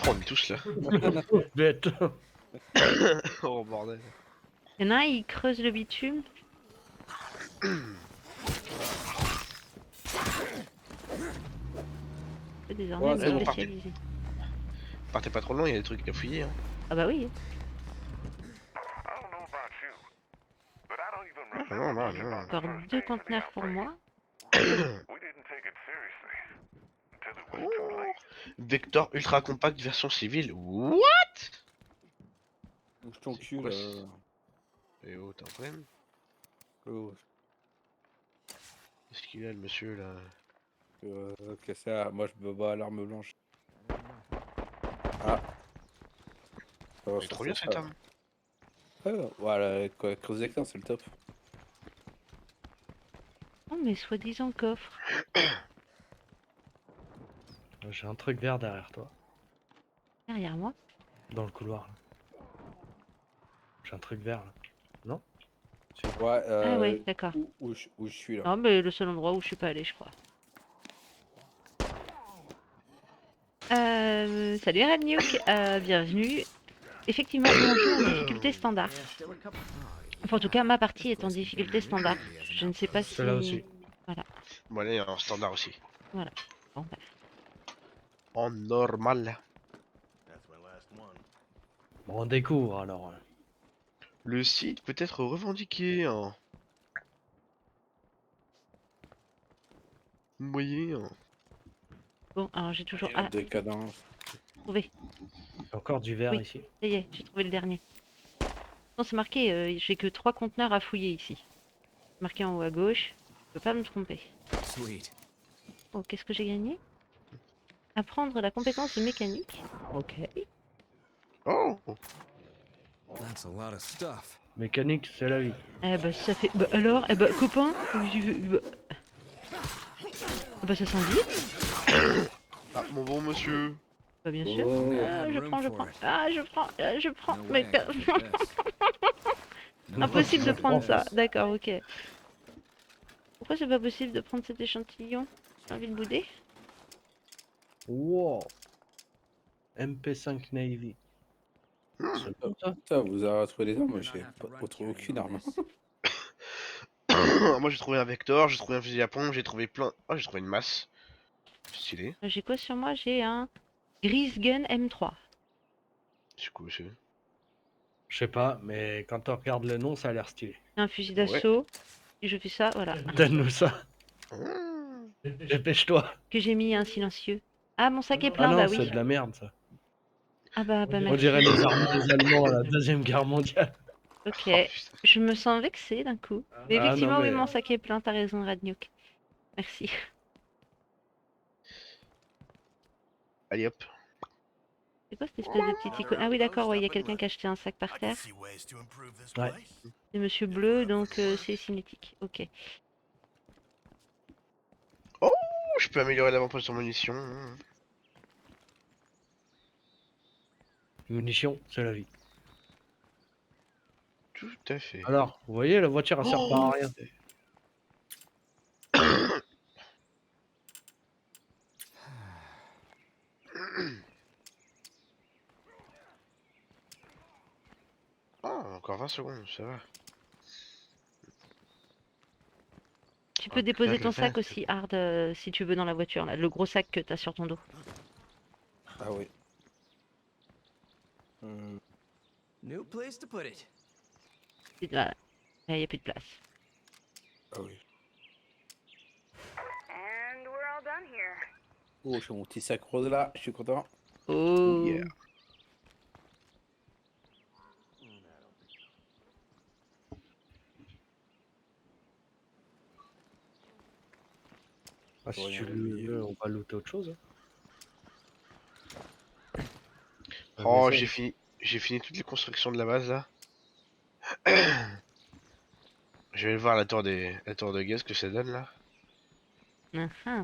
Oh, on est tous là. Bête. Oh bordel. Y'en a un, il creuse le bitume. Désormais, Ouais, me c'est bon, spécialiser. Partez pas trop loin, il y a des trucs à fouiller. Hein. Ah bah oui. Ah, non, non, non. Encore 2 conteneurs pour moi. Oh. Vector ultra compact version civile. What? Bouge ton C'est cul quoi, là. Eh oh, t'as un problème? Oh, Qu'est-ce qu'il a le monsieur là? ok, ça, moi je me bats à l'arme blanche. Ah. Ça va, Il est ça, trop ça, bien ça. cette arme. Voilà, Creuse Vector, c'est le top. Oh mais soi-disant coffre. J'ai un truc vert derrière toi, Derrière moi. dans le couloir. Là. J'ai un truc vert là. Ouais, Ah ouais, d'accord. où je suis là. Non mais le seul endroit où je suis pas allé je crois. Salut Radnuk, bienvenue. Effectivement, on joue en difficulté standard. Enfin, en tout cas, ma partie est en difficulté standard. Je ne sais pas si... Celle-là aussi. Bon, allez, en standard aussi. Bon, bah. En normal. That's my last one. Bon, on découvre alors. Le site peut être revendiqué en. Vous voyez, hein. Bon, alors j'ai toujours... Et la Ah, décadence. trouvé. Encore du vert Oui. ici. Ça y est, j'ai trouvé le dernier. Non, c'est marqué, j'ai que 3 conteneurs à fouiller ici. Marqué en haut à gauche. Je peux pas me tromper. Sweet. Oh, qu'est-ce que j'ai gagné? Apprendre la compétence mécanique. Ok. Oh! That's a lot of stuff. Mécanique, c'est la vie. Eh bah ça fait... Bah alors, eh bah copain, bah ça sent vite. Ah, mon bon monsieur. Bah bien sûr. Oh, Ah, je room prends, je for prends. it. Ah, je prends. No Mais way I can take this. impossible de Non, prendre non. ça. D'accord, ok. Pourquoi c'est pas possible de prendre cet échantillon? J'ai envie de bouder. Wow. MP5 Navy. C'est bon ça. Ça, vous avez retrouvé des armes, moi You're j'ai not have to pas run retrouvé carrying aucune arme. this. Moi j'ai trouvé un vector, j'ai trouvé un fusil à pompe, j'ai trouvé plein. Oh, j'ai trouvé une masse. Stylé. J'ai quoi sur moi? J'ai un Grease Gun M3. C'est cool, c'est. Je sais pas, mais quand on regarde le nom, ça a l'air stylé. Un fusil Ouais. d'assaut. Et je fais ça, voilà. Donne-nous ça. Mmh. Dépêche-toi. Que j'ai mis un silencieux. Ah, mon sac est Ah plein, non, bah c'est oui. de la merde ça. Ah bah On merci. dirait les armes des Allemands à la Deuxième Guerre mondiale. Ok. Oh, putain. Je me sens vexée d'un coup. Mais Ah, non, effectivement, oui, mais- mon sac est plein, t'as raison, Radnuk. Merci. Allez hop. C'est quoi cette espèce de petite icône? Ah oui, d'accord, ouais, il y a quelqu'un qui a acheté un sac par terre. Ouais. C'est Monsieur Bleu, donc c'est cinétique. Ok. Oh, je peux améliorer l'avant-poste sur munitions. Mmh. Munitions, c'est la vie. Tout à fait. Alors, vous voyez, la voiture, elle sert pas à rien. Ah, encore 20 secondes, ça va. Tu peux Hop, déposer là, ton le sac sac. aussi, Hard, si tu veux, dans la voiture, là. Le gros sac que t'as sur ton dos. Ah oui. New place to put it. Là, il n'y a plus de place. Ah oui. Oh, j'ai mon petit sac rose là, je suis content. Oh. Yeah. Ah, si J'aurais tu rien oublié. veux, on va looter autre chose. Hein. Oh, Mais ça, j'ai fini toutes les constructions de la base là. Je vais voir la tour de gaz que ça donne là. Ah, ah.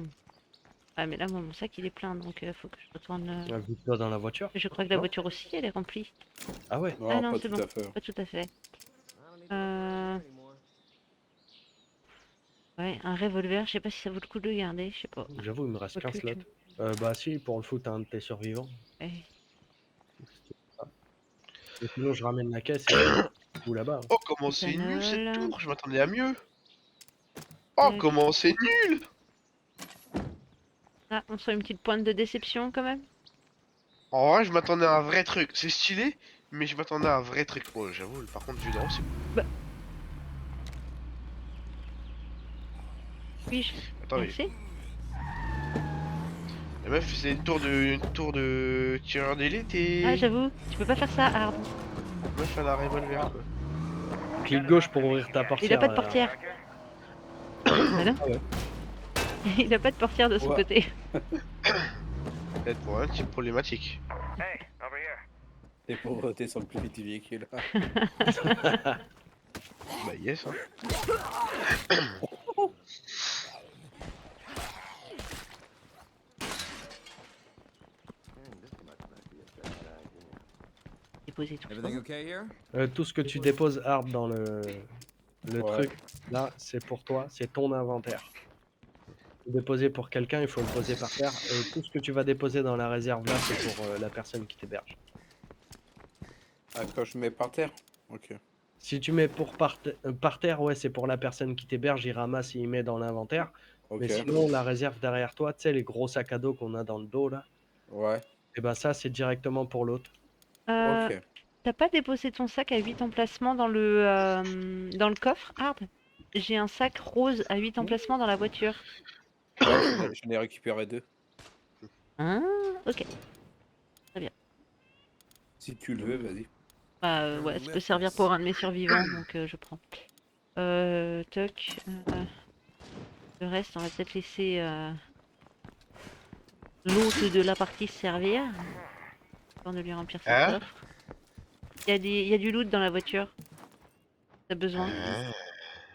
Ah, mais là, moi, mon sac, il est plein, donc faut que je retourne. invite-toi dans la voiture. Je crois que la Non. voiture aussi, elle est remplie. Ah ouais. Ah Non, non, pas c'est tout bon. à fait. Pas tout à fait. I don't need to look Euh, anymore. Ouais, un revolver, je sais pas si ça vaut le coup de le garder, je sais pas. J'avoue, il me reste Quoique, 15 slots. tu- Bah si, pour le foot, un de tes survivants. ouais. Et sinon, je ramène la caisse et ou là-bas. Oh, comment c'est nul cette Éthanol. tour! Je m'attendais à mieux! Oh, Tac. comment c'est nul! Ah, on sent une petite pointe de déception quand même. En vrai, je m'attendais à un vrai truc. C'est stylé, mais je m'attendais à un vrai truc. Oh, j'avoue, par contre, vu d'en haut, c'est. Puis-je Attends, mais passer? la meuf, c'est une tour de tireur d'élite et. Ah, j'avoue, tu peux pas faire ça, Hard. La meuf, elle a un revolver quoi. Clic gauche pour ouvrir ta portière. Il a pas de portière. Ah non. Ah ouais. Il a pas de portière de son Ouais. côté. Peut-être pour un type problématique. C'est pour voter sur le plus vite du véhicule. Bah, yes, hein. Déposer tout ça. Everything okay here? Tout ce que tu déposes hard dans le Ouais. truc, là, c'est pour toi, c'est ton inventaire. Déposer pour quelqu'un, il faut le poser par terre. Et tout ce que tu vas déposer dans la réserve là, c'est pour la personne qui t'héberge. Ah, quand je mets par terre? Ok. Si tu mets pour par terre, ouais, c'est pour la personne qui t'héberge, il ramasse et il met dans l'inventaire. Ok. Mais sinon, la réserve derrière toi, tu sais, les gros sacs à dos qu'on a dans le dos là, Ouais. et ben ça, c'est directement pour l'autre. Ok. T'as pas déposé ton sac à 8 emplacements dans le coffre, Hard? J'ai un sac rose à 8 emplacements dans la voiture. Ouais, j'en ai récupéré 2. Ah, ok. Si tu le veux, vas-y. Bah ouais, ça peut servir pour un de mes survivants, donc je prends. Toc. Le reste, on va peut-être laisser l'hôte de la partie se servir. Avant de lui remplir ses Hein? coffres. Il y a du loot dans la voiture. T'as besoin?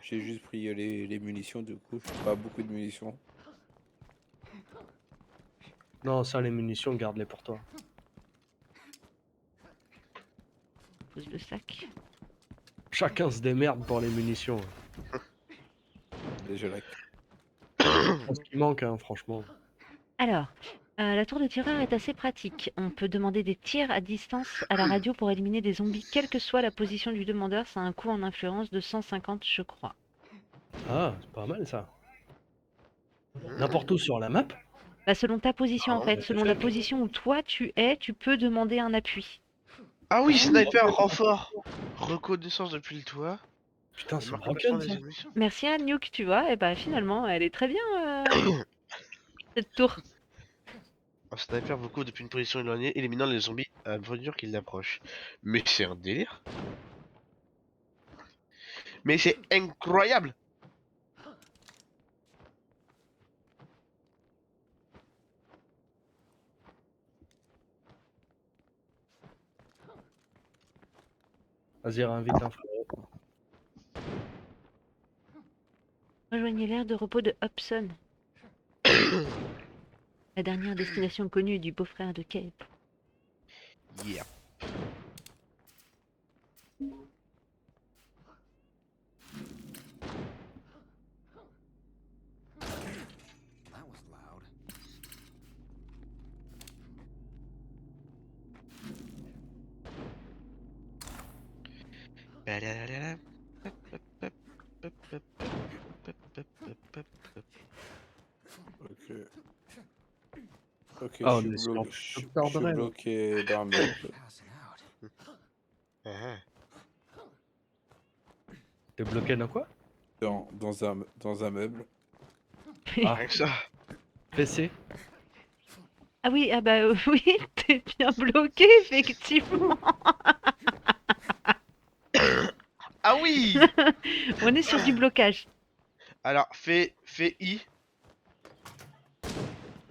J'ai juste pris les munitions, du coup. J'ai pas beaucoup de munitions. Non, ça, les munitions, garde-les pour toi. Pose le sac. Chacun se démerde pour les munitions. Déjà là. C'est ce qui manque, hein, franchement. Alors, la tour de tireur est assez pratique. On peut demander des tirs à distance à la radio pour éliminer des zombies, quelle que soit la position du demandeur. Ça a un coût en influence de 150, je crois. Ah, c'est pas mal ça. N'importe où sur la map? Bah, selon ta position, en Ah, fait, ouais, selon la position où toi tu es, tu peux demander un appui. Ah oui, sniper, renfort! Reconnaissance depuis le toit. Putain, c'est Marque broken emplacement ça. des émissions. Merci à Nuke, tu vois, et bah finalement, elle est très bien, cette tour. Un sniper vous couvre depuis une position éloignée, éliminant les zombies à mesure qu'ils approchent. Mais c'est un délire! Mais c'est incroyable! Vas-y, réinvite un frérot. Rejoignez l'aire de repos de Hobson. La dernière destination connue du beau-frère de Cape. Yeah. That was loud. Ok. Ok, Ah, on je est suis sur bloqué. Dr. Je suis Dre, là. bloqué dans un meuble. Passing out. Ah, T'es bloqué dans quoi? Dans un meuble. Ah, rien que ça. PC? Ah oui, ah bah oui, t'es bien bloqué, effectivement. Ah oui! On est sur du blocage. Alors, fais I.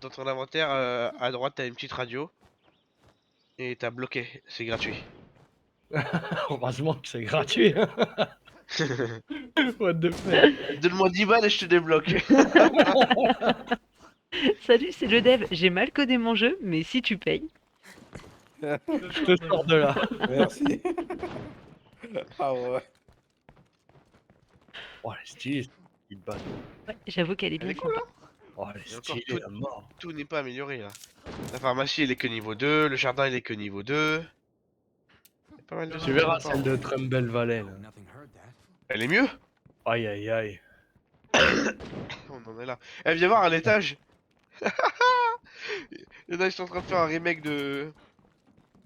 Dans ton inventaire, à droite, t'as une petite radio. Et t'as bloqué, c'est gratuit. Heureusement que c'est gratuit. What the fuck. Donne-moi 10 balles et je te débloque. Salut, c'est le dev. J'ai mal codé mon jeu, mais si tu payes. Je te sors de là. Merci. Ah ouais. Oh, elle est stylée, cette petite balle. Ouais, j'avoue qu'elle est Elle bien est cool, sympa. Oh, elle est Et encore stylée à mort. Tout n'est pas amélioré là. La pharmacie elle est que niveau 2, le jardin il est que niveau 2. Il y a pas mal de Tu trucs verras sympas, celle de hein. Trumble Valley, là. Nothing heard that. Elle est mieux. Aïe, aïe, aïe. On en est là. Elle vient voir à l'étage. Il y en a, ils sont en train de faire un remake de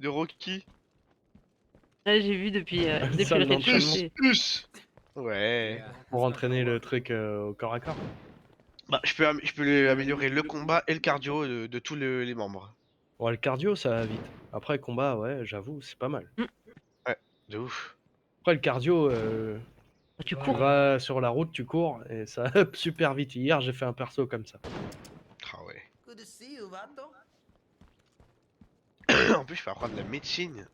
Rocky. Ouais, j'ai vu depuis le Salle replay. d'entraînement. Plus. Ouais. Pour entraîner le truc au corps à corps. Bah je peux améliorer le combat et le cardio de tous les membres. Ouais, le cardio, ça va vite. Après, combat, ouais, j'avoue, c'est pas mal. De ouf. Après, le cardio, Tu tu cours. vas sur la route, tu cours, et ça up super vite. Hier, j'ai fait un perso comme ça. Ah ouais. Good to see you, vato. En plus je peux apprendre la médecine.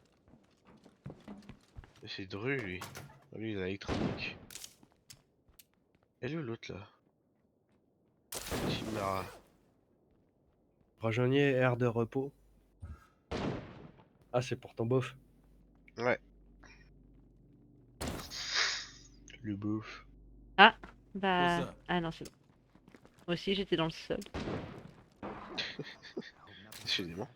C'est Dru lui. Lui il a l'électronique. Elle est où l'autre là? Chimera. Rejoignez aire de repos. Ah, c'est pour ton beauf. Ouais. Le bouffe. Bah. What's up? Ah non, c'est bon. Moi aussi, j'étais dans le sol. Décidément.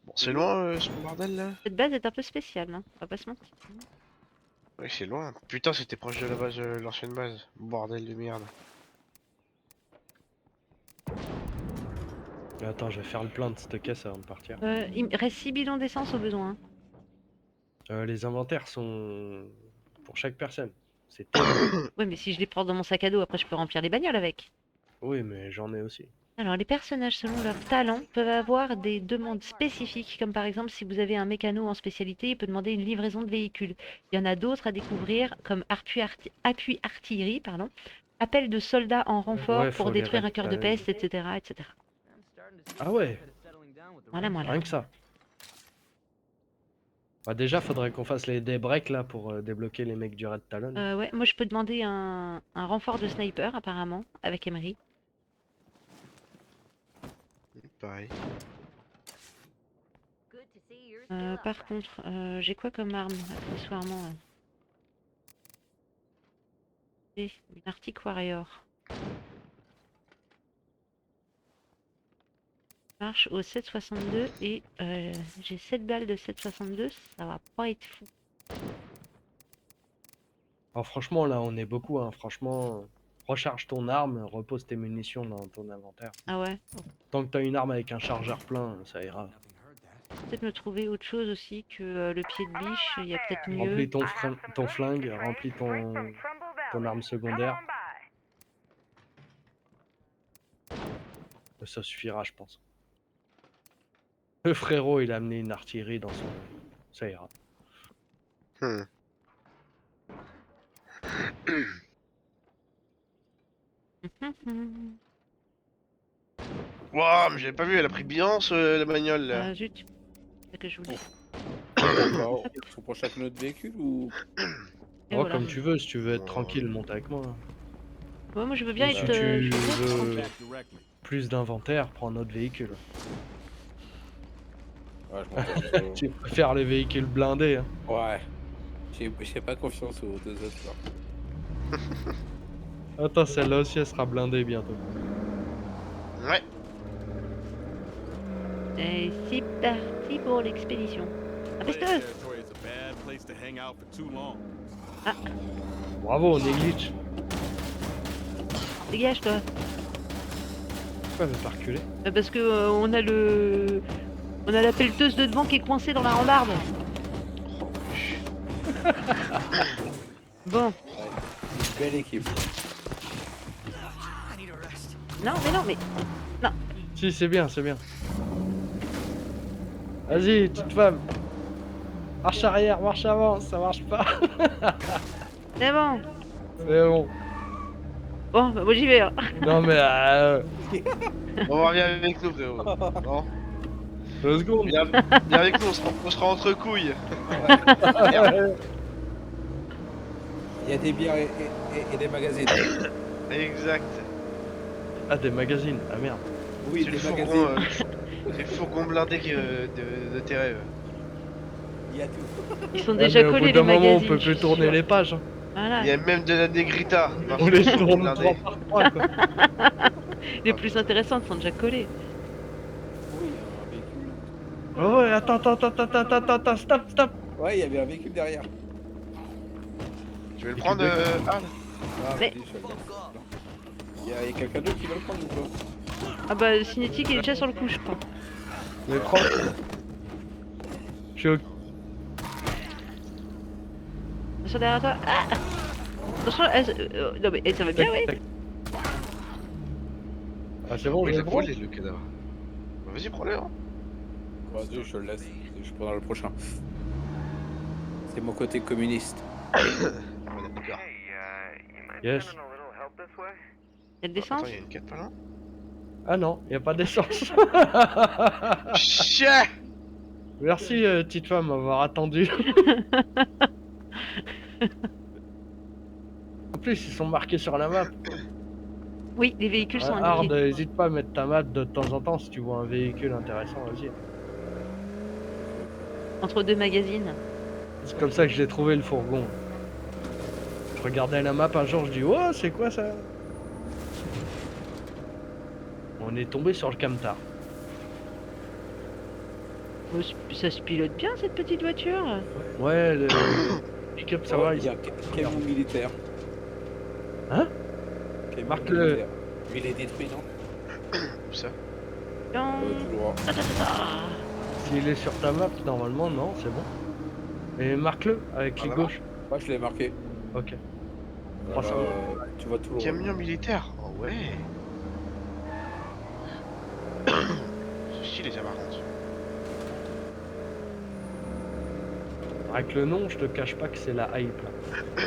Bon, c'est loin ce bordel là? Cette base est un peu spéciale, hein. On va pas se mentir. Ouais, c'est loin. Putain, c'était proche de la base, l'ancienne base. Bordel de merde. Mais attends, je vais faire le plein de cette caisse avant de partir. Il me reste 6 bidons d'essence au besoin. Les inventaires sont pour chaque personne. C'est Ouais, mais si je les prends dans mon sac à dos, après je peux remplir les bagnoles avec. Oui, mais j'en ai aussi. Alors, les personnages, selon leur talent, peuvent avoir des demandes spécifiques, comme par exemple, si vous avez un mécano en spécialité, il peut demander une livraison de véhicule. Il y en a d'autres à découvrir, comme appui artillerie, pardon, appel de soldats en renfort Ouais, pour faut les détruire un cœur de récupérer. peste, etc., etc. Ah ouais, Voilà, voilà. rien que ça. Bah déjà, faudrait qu'on fasse les daybreaks là pour débloquer les mecs du Red Talon. Ouais, moi je peux demander un renfort de sniper, apparemment, avec Emery. Pareil. Par contre, j'ai quoi comme arme, accessoirement J'ai une Arctic Warrior. Marche au 7,62 et j'ai 7 balles de 7,62, ça va pas être fou. Alors franchement, là, on est beaucoup, hein. Franchement, recharge ton arme, repose tes munitions dans ton inventaire. Ah ouais, Tant que t'as une arme avec un chargeur plein, ça ira. Nothing heard that. peut-être me trouver autre chose aussi que le pied de biche, il y a peut-être mieux. Remplis ton flingue, remplis ton arme secondaire. Ça suffira, je pense. Le frérot, il a amené une artillerie dans son... Ça ira. Wouah, mais j'avais pas vu, elle a pris bien la bagnole là. Zut, c'est ce que je voulais. D'accord. Faut pour chacun notre véhicule ou. Et Oh, voilà. comme tu veux, si tu veux être tranquille, monte avec moi. Ouais, moi je veux bien Si être. tu je veux bien être veux tranquille. Back directly. plus d'inventaire, prends notre véhicule. Ouais, je m'en fiche. Tu préfères les véhicules blindés, hein. Ouais. J'ai pas confiance aux deux autres là. Attends, celle-là aussi, elle sera blindée bientôt. Ouais. Et c'est parti pour l'expédition. Ah, parce Blade que. territory is a bad place to hang out for too long. Bravo, on est glitch. Dégage toi. Pourquoi elle veut pas reculer? Parce que on a le. On a la pelleteuse de devant qui est coincée dans la rambarde. Bon, Belle équipe. non mais. Si, c'est bien, c'est bien. Vas-y, petite femme. Marche arrière, marche avant, ça marche pas. C'est bon. C'est bon. Bon, bah, moi j'y vais. Hein. Non mais On revient avec nous, frérot. Non 2 secondes. Viens avec nous, on sera entre couilles. Il y a des bières et des magazines. Exact. Ah, des magazines. Ah merde. Oui, C'est des le fourgon, magazines. c'est le fourgon blindé de tes rêves. Il y a tout. Ils sont Ah, déjà mais au bout collés les d'un moment, magazines. on peut je plus suis tourner sûre. les pages. Hein. Voilà. Il y a même de la Negrita. On les fourgon tourne blindé. 3 par 3 quoi. Les plus intéressantes sont déjà collées. Oui, il y a un véhicule. Oh ouais, attends, stop. Ouais, il y avait un véhicule derrière. Tu veux le Et prendre, tu peux- Arl Ah, Mais- vas-y, je vais le prendre. Il y a quelqu'un d'autre qui va le prendre ou pas? Ah bah Cinétique il est déjà sur le coup je crois. Mais prends. Je suis au... Attention derrière toi. Ah attention, non mais ça va bien oui. Ah c'est bon, Oui, je il le a prends. volé le cadavre. Bah, vas-y, prends-le. Hein. Vas-y, je le laisse. Je prendrai le prochain. C'est mon côté communiste. Ah, ouais, d'accord. Yes. Il y a de l'essence. Attends, il y a une quête pas là. Ah non, y a pas d'essence. Chien. Merci petite femme m'avoir attendu. En plus ils sont marqués sur la map. Oui, les véhicules sont Hard, indiqués. hésite pas à mettre ta map de temps en temps si tu vois un véhicule intéressant, vas-y. Entre deux magazines. C'est comme ça que j'ai trouvé le fourgon. Je regardais la map un jour, je dis oh c'est quoi ça? On est tombé sur le camtar. Oh, ça se pilote bien cette petite voiture. Ouais, le pick-up ça Oh, va. il y a un camion militaire. Hein? Camion Marque-le. militaire. Mais il est détruit, non? Où ça? Tiens. Tout droit. S'il est sur ta map, normalement non, c'est bon. Et marque-le avec clic là. gauche. Moi, je l'ai marqué. Ok. Voilà, 300. tu vois tout le Camion militaire. Oh ouais. C'est stylé ça par contre. Avec le nom, je te cache pas que c'est la hype là.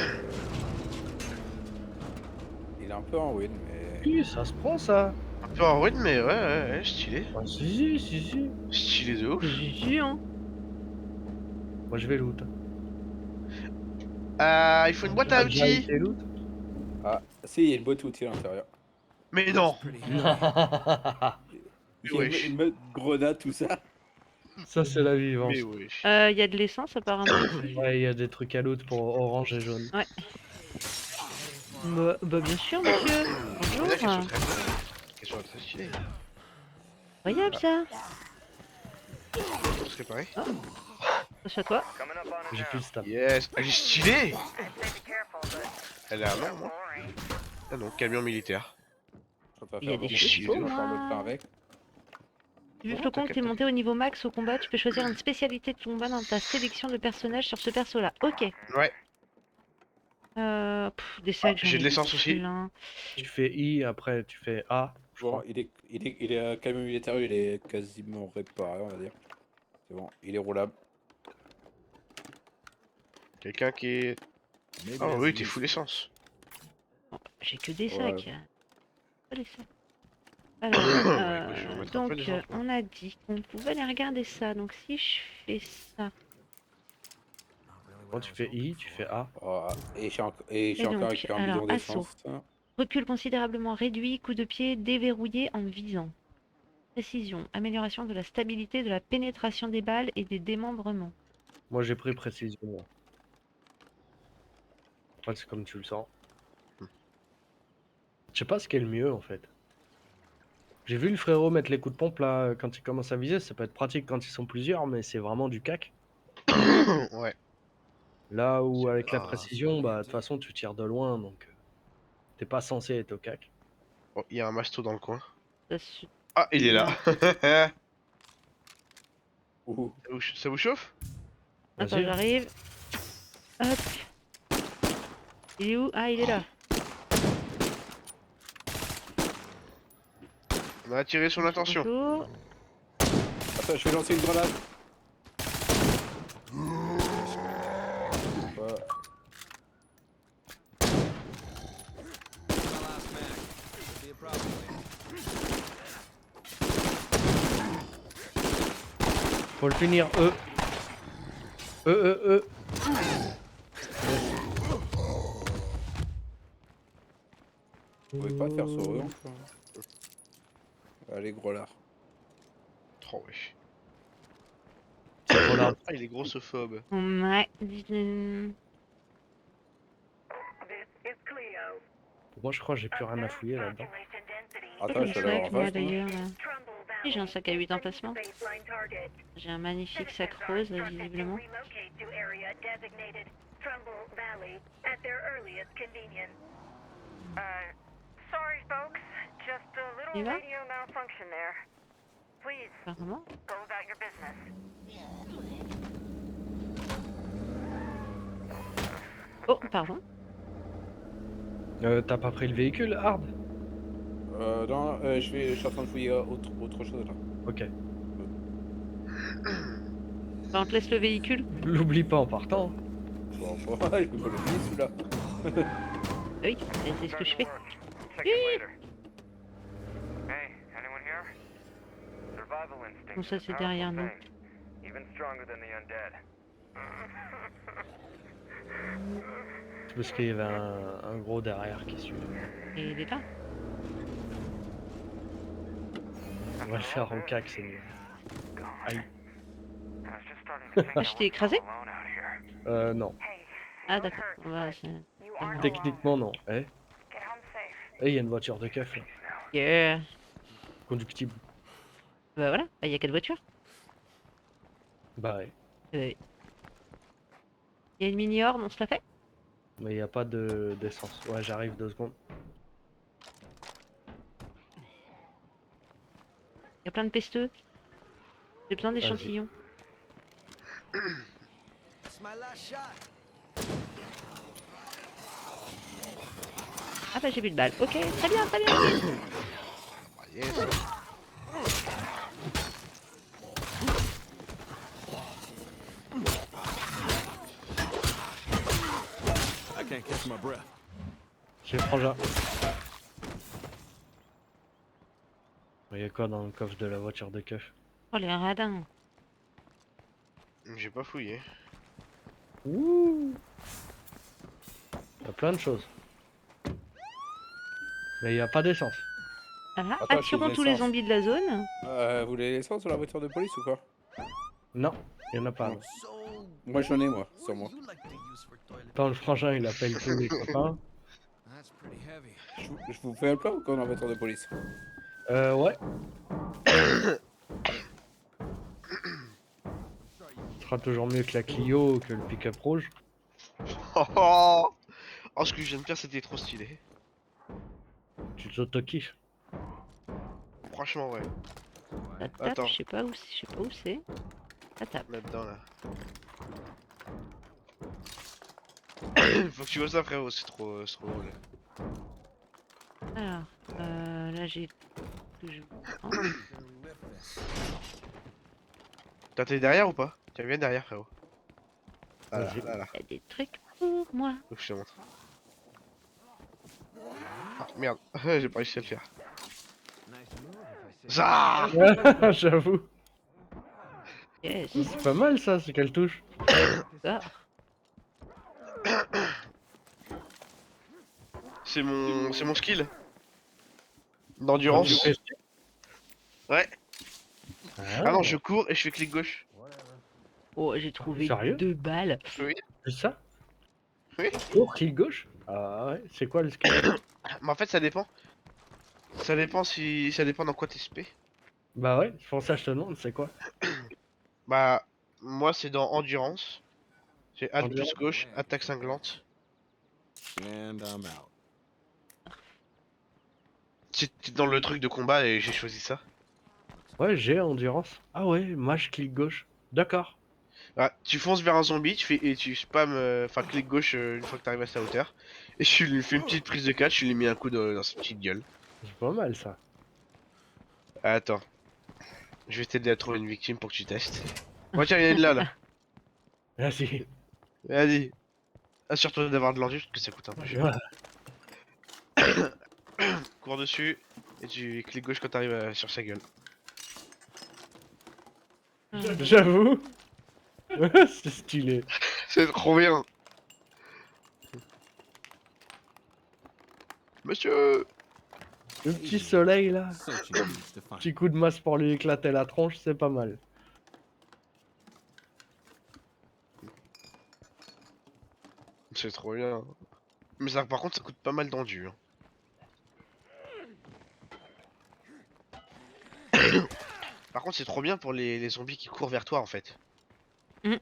Il est un peu en win, mais. Oui, ça se prend ça. Un peu en ruine, mais ouais, stylé. Ah, si. Stylé de ouf. J'ai hein. Moi je vais loot. Il faut une boîte à T'as déjà outils. été loot? Ah, si, il y a une boîte outils à l'intérieur. Mais non. Il y a wesh. une meute, grenade, tout ça. Ça c'est la vivance. Mais wesh. Il y a de l'essence apparemment. Ouais, il y a des trucs à loot pour orange et jaune. Bah bien sûr monsieur. C'est Bonjour. là qu'elle soit très bonne. Qu'elle soit très stylée. Incroyable ça. Tout serait pareil. Attention à toi. J'ai plus de stab. Yes. Elle est stylée. Elle a un nom, moi. Ah non, camion militaire. Il y a des choses choses pour pour moi. avec. Vu Oh, Flocon que t'inquiète, t'es monté au niveau max au combat, tu peux choisir une spécialité de combat dans ta sélection de personnages sur ce perso là. Ok. Ouais. Des sacs, j'en j'ai ai de l'essence aussi. plein. Tu fais I, après tu fais A. Je Bon, crois. il est camion militaire, il est quasiment réparé, on va dire. C'est bon, il est roulable. Quelqu'un qui est. Oh oui, t'es full essence. Bon, j'ai que des Ouais. sacs. Pas les sacs. Alors, Ouais, je vais remettre un peu donc d'essence, moi. on a dit qu'on pouvait aller regarder ça. Donc si je fais ça, Quand tu fais I, tu fais A. Oh, et j'ai Et encore donc, récupéré un alors, bidon d'essence. recul considérablement réduit, coup de pied déverrouillé en visant. Précision, amélioration de la stabilité, de la pénétration des balles et des démembrements. Moi j'ai pris précision. Moi. Ouais, c'est comme tu le sens. Je sais pas ce qui est le mieux en fait. J'ai vu le frérot mettre les coups de pompe là quand il commence à viser, ça peut être pratique quand ils sont plusieurs, mais c'est vraiment du cac. Ouais. Là où avec la Ah, précision, bah de toute façon tu tires de loin donc t'es pas censé être au cac. Bon, il y a un masto dans le coin. Ça se- Ah, il est là. Ouh. Ça vous chauffe? Attends, Vas-y. j'arrive. Hop. Il est où? Ah, il est là. On a attiré son attention. Bonjour. Attends, je vais lancer une grenade. Bah, My last mag. Could be a problem later. Faut le finir, E. vous pouvez pas te faire sourire encore. Allez, gros lard. Oh wesh. Voilà. Ah, il est grossophobe. Ouais. Moi, je crois que j'ai plus rien à fouiller là-dedans. Attends, je suis allé voir en Moi face. moi. d'ailleurs là. Oui, j'ai un sac à 8 emplacements. J'ai un magnifique sac rose là, visiblement. Sorry, folks. Just a little You know? radio malfunction there. Please Apparemment. go about your business. Oh, pardon. T'as pas pris le véhicule, Hard? Non, je suis en train de fouiller autre chose là. Ok. Bah, on te laisse le véhicule. L'oublie pas en partant. Bon, je peux pas l'oublier celui-là. Oui, c'est ce que je fais. Hey, anyone here? Survival instinct. Bon, ça c'est derrière nous. Even stronger than the undead. C'est parce qu'il y avait un gros derrière qui suit. Et il est là. On va le faire en cac, c'est mieux. Aïe. Ah, je t'ai écrasé? Non. Ah d'accord. Bah, c'est- Techniquement, non. Eh, Get home safe. il y a une voiture de keuf là. Yeah. Conductible. Bah voilà, il y a 4 voitures. Bah ouais. Il y a une mini-horde, on se la fait? Mais il y a pas d'essence. Ouais, j'arrive 2 secondes. Il y a plein de pesteux. J'ai besoin d'échantillons. It's my last shot. Ah bah j'ai plus de balles. Ok, très bien, très bien. Ah, yes. I can't catch my breath. J'ai le frangin. Il y a quoi dans le coffre de la voiture de keuf? Oh les radins. J'ai pas fouillé. Ouh. Il y a plein de choses. Mais il n'y a pas d'essence. Voilà, Attends, je attirons fais tous les l'essence. zombies de la zone. Vous voulez l'essence sur la voiture de police ou quoi? Non, il n'y en a pas. non. So, Moi j'en ai, moi, sur what moi. do you like to use for toilet? Quand le frangin il appelle tous les copains. That's pretty heavy. Je vous fais un plan ou quoi dans la voiture de police? Ouais. Ce sera toujours mieux que la Clio ou que le pick-up rouge. Oh, ce que je viens de faire, c'était trop stylé. Tu t'auto-kiffes. Franchement, ouais. Ça tape, Attends. je sais pas où c'est. Ça tape. Là-dedans, là. Faut que tu vois ça, frérot, c'est trop drôle. Alors, là j'ai que je prends. T'es derrière ou pas? Tiens, viens derrière, frérot. Ah là, Vas-y. là, là. Il y a des trucs pour moi. Faut que je te montre. Ah, merde, j'ai pas réussi à le faire. Ça. J'avoue. Yes. C'est pas mal ça, c'est qu'elle touche. Ah. C'est mon skill. D'endurance. Ouais. Ah non, je cours et je fais clic gauche. Oh, j'ai trouvé Sérieux 2 balles. Oui. C'est ça? Oui. Pour clic gauche? Ah ouais, c'est quoi le skill? Mais en fait, ça dépend. Ça dépend dans quoi t'es spé. Bah ouais, c'est pour ça que je te demande, c'est quoi? Bah, moi, c'est dans endurance. C'est add Endurance. plus gauche, attaque cinglante. And I'm out. C'était dans le truc de combat et j'ai choisi ça. Ouais, j'ai endurance. Ah ouais, moi je clic gauche. D'accord. Ah, tu fonces vers un zombie, tu spams, enfin clic gauche une fois que t'arrives à sa hauteur. Et tu lui fais une petite prise de catch, tu lui mets un coup dans sa petite gueule. C'est pas mal ça. Attends. Je vais t'aider à trouver une victime pour que tu testes. Ouais, tiens, il y en a une là. Vas-y. Vas-y. Assure-toi d'avoir de l'enduit parce que ça coûte un peu cher. Cours dessus et tu cliques gauche quand t'arrives sur sa gueule. J'avoue. C'est stylé. C'est trop bien. Monsieur. Le petit soleil là. Searching needs to find. Petit coup de masse pour lui éclater la tronche, c'est pas mal. C'est trop bien. Mais ça, par contre, ça coûte pas mal d'enduit. Par contre, c'est trop bien pour les zombies qui courent vers toi en fait. Mm.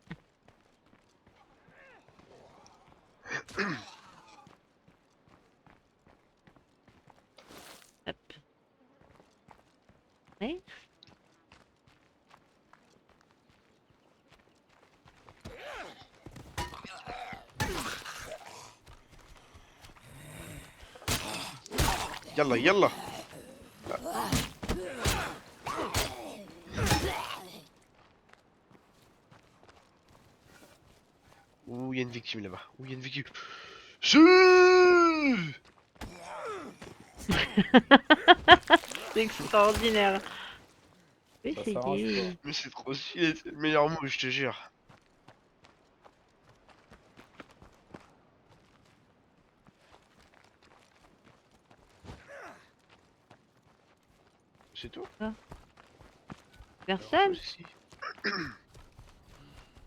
Hop. Ouais. Yallah, yallah. Ouh, il y a une victime là-bas. Ouh, il y a une victime. C'est C'est extraordinaire. Oui, Ça c'est s'arrange, gay. quoi. Mais c'est trop stylé, c'est le meilleur mot, je te jure. C'est tout? Personne. Si.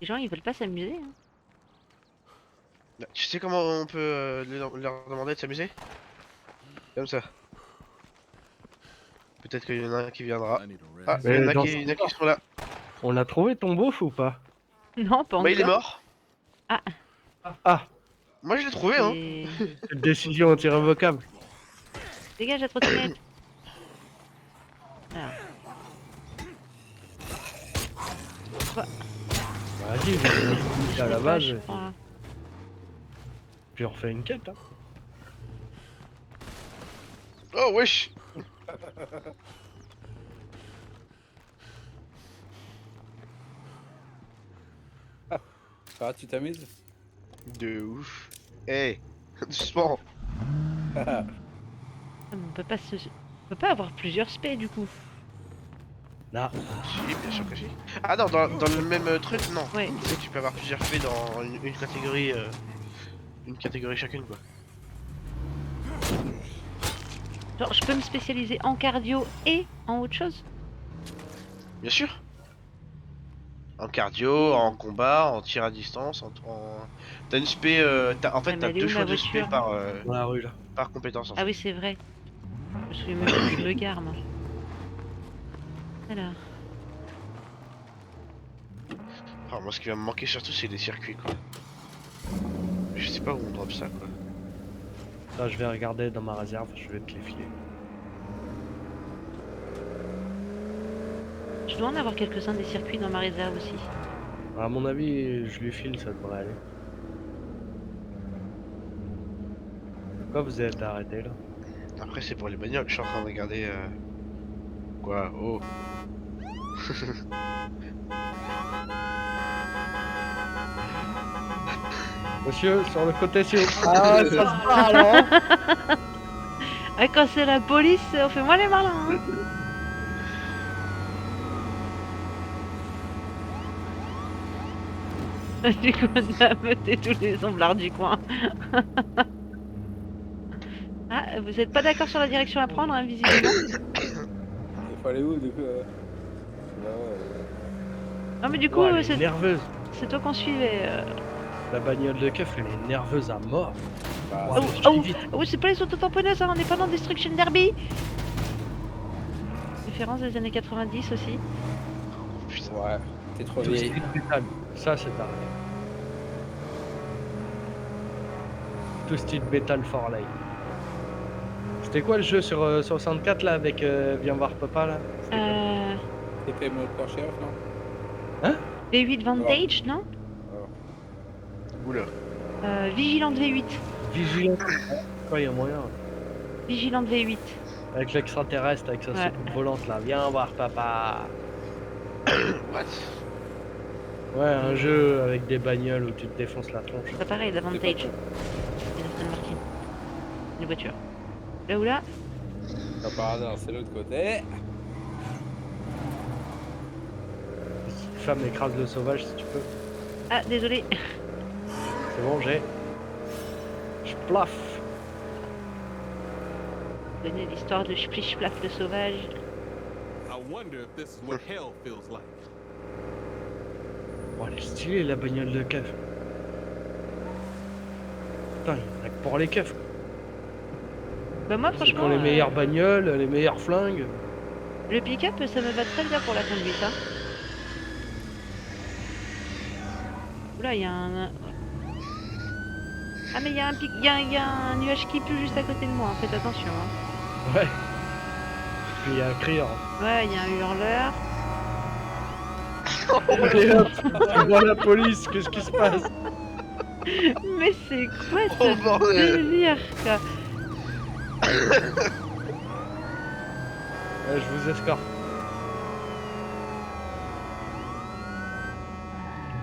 Les gens, ils veulent pas s'amuser. Hein. Là, tu sais comment on peut leur demander de s'amuser? Comme ça. Peut-être qu'il y en a un qui viendra. I need a Ah, rest. il y en Mais a dans qui, ce il y en a qui sont là. On a trouvé ton beauf ou pas? Non, pas Bah, il est encore. mort. Ah, Moi, je l'ai trouvé, hein. Et- cette décision irrévocable. Dégage la trottinette. Alors. Vas-y, à la Je sais pas, base, je crois. puis on refait une quête. Hein. Oh, wesh. Ah, tu t'amuses? De ouf. Eh, doucement. Ah, mais on peut pas on peut pas avoir plusieurs spé du coup. Là, Si, bien sûr que si. Ah non, dans le même truc, non. Ouais. Tu sais, tu peux avoir plusieurs faits dans une catégorie. Une catégorie chacune, quoi. Genre, je peux me spécialiser en cardio et en autre chose. Bien sûr. En cardio, en combat, en tir à distance, T'as une spé, en fait Ouais, mais t'as elle est deux où, choix ma de spé voiture dans la rue là. par compétence en Ah fait. oui, c'est vrai. Je me gare, moi. Alors. Ah, moi ce qui va me manquer surtout c'est les circuits quoi. Je sais pas où on drop ça quoi. Là, je vais regarder dans ma réserve, je vais te les filer. Je dois en avoir quelques-uns des circuits dans ma réserve aussi. À mon avis, je lui file, ça devrait aller. Pourquoi vous êtes arrêté là? Après c'est pour les bagnoles, je suis en train de regarder Quoi? Oh. Monsieur, sur le côté sur. Ah, ça se bat là! Ah, quand c'est la police, on fait moins les malins. Hein. Du coup, on a meuté tous les omblards du coin. Ah, vous êtes pas d'accord sur la direction à prendre, hein, visiblement. Il faut aller où du coup Là, Non, mais du coup, Ouais, elle est c'est nerveuse. toi qu'on suivait. La bagnole de keuf, elle est nerveuse à mort. bah, Ouais, Oh, je oh, dis vite. oh, c'est pas les autotamponneuses, hein, on n'est pas dans Destruction Derby. Référence des années 90 aussi. Putain. ouais, t'es trop Tout vieille. style métal. Ça, c'est pareil. Tout style Metal for Life. C'était quoi le jeu sur 64 là avec Viens voir papa là? C'était quoi C'était mon corps sheriff, non? V8 Vantage, non Oula. Vigilante V8. Vigilante. Ouais, y a moyen. Vigilante V8. Avec l'extraterrestre, avec sa Ouais. soucoupe volante là. Viens voir papa. What? Ouais, un jeu avec des bagnoles où tu te défonces la tronche. C'est pas pareil, l'Avantage. C'est Une Aston Martin. Une voiture. Là ou là? Pas par hasard, c'est l'autre côté. Femme écrase le sauvage si tu peux. Ah, désolé. C'est bon, j'ai. Je plaffe. Vous connaissez l'histoire de Splish Splaf le sauvage. I wonder if this is what hell feels like. Oh, elle est stylée la bagnole de keuf. Putain, il y en a que pour les keufs. Bah moi C'est franchement, pour les meilleures bagnoles, les meilleurs flingues. le pick-up ça me va très bien pour la conduite. Hein. Oula, il y a un... Ah mais il y a un pic... il y a un nuage qui pue juste à côté de moi, hein. Faites attention. Hein. Ouais. Puis il y a un crieur. Ouais, il y a un hurleur. Allez hop, tu vois la police, qu'est-ce qui se passe? Mais c'est quoi Oh ce bordel! délire quoi? Ouais, je vous escorte.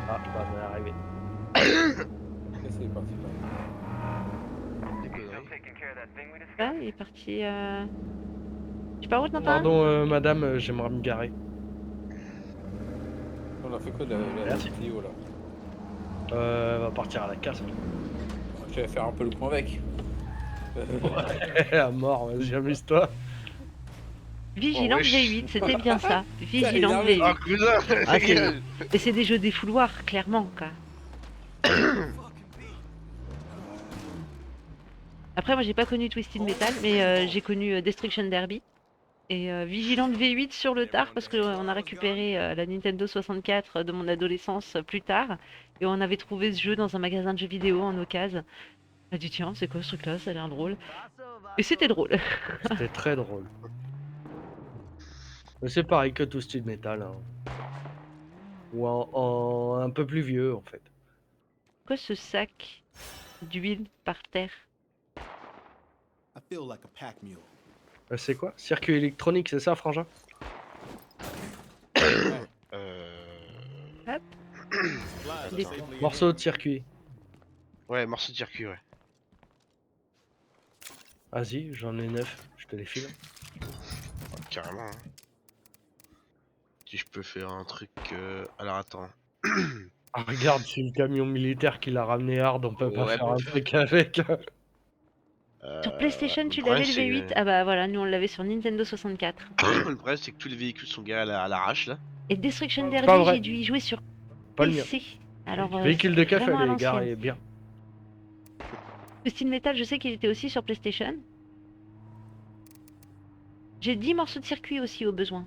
Ah, bah, on est arrivé. C'est parti. Des Still conneries. taking care of that thing we discussed? Là, il est parti... Tu pars où, Tintin? Pardon, madame, j'aimerais me garer. On a fait quoi de la Merci. Clio là? Elle va partir à la casse. Je vais faire un peu le point avec. À mort, vas-y, amuse-toi. Vigilante wesh. V8, c'était bien ça. Vigilante énervé. Ah, V8. putain! Ah, ta gueule. Et c'est des jeux défouloirs, clairement, quoi. Après, moi, j'ai pas connu Twisted Metal, mais j'ai connu Destruction Derby. Et Vigilante V8 sur le tard, parce qu'on a récupéré la Nintendo 64 de mon adolescence plus tard. Et on avait trouvé ce jeu dans un magasin de jeux vidéo en occasion. On a dit, tiens, c'est quoi ce truc-là? Ça a l'air drôle. Et c'était drôle. C'était très drôle. Mais c'est pareil que Twisted Metal. Hein. Ou en un peu plus vieux, en fait. Quoi ce sac d'huile par terre? I feel like a pack mule. C'est quoi? Circuit électronique, c'est ça, Frangin? Attends. Morceau de circuit. Ouais, morceau de circuit, ouais. Vas-y, j'en ai 9, je te les file. Carrément. Hein. Si je peux faire un truc. Alors attends. Ah, regarde, c'est le camion militaire qui l'a ramené hard, on peut pas Ouais, faire bon. un truc avec. Sur PlayStation, tu le problème, l'avais le c'est V8? que- Ah bah voilà, nous on l'avait sur Nintendo 64. Le problème, c'est que tous les véhicules sont garés à l'arrache là. Et Destruction Pas Derby, vrai. j'ai dû y jouer sur Pas le mien. PC. Alors, Véhicule de keuf, vraiment à elle est l'ancienne. garée bien. Twisted Metal, je sais qu'il était aussi sur PlayStation. J'ai 10 morceaux de circuit aussi au besoin.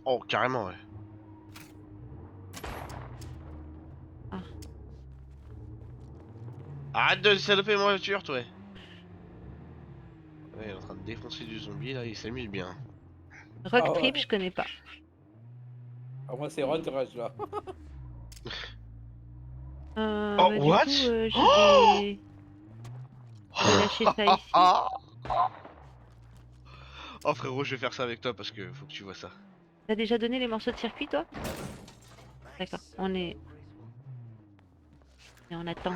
Oh, carrément, ouais. Ah. Arrête de saloper ma voiture, toi! Ouais, il est en train de défoncer du zombie là, il s'amuse bien. Rock Ah ouais. Trip, je connais pas. Ah, moi c'est Road Rage là. Oh, Du what? coup, je Oh vais... Je vais lâcher ça ici. Oh frérot, je vais faire ça avec toi parce que faut que tu vois ça. T'as déjà donné les morceaux de circuit, toi? D'accord, on est... Et on attend.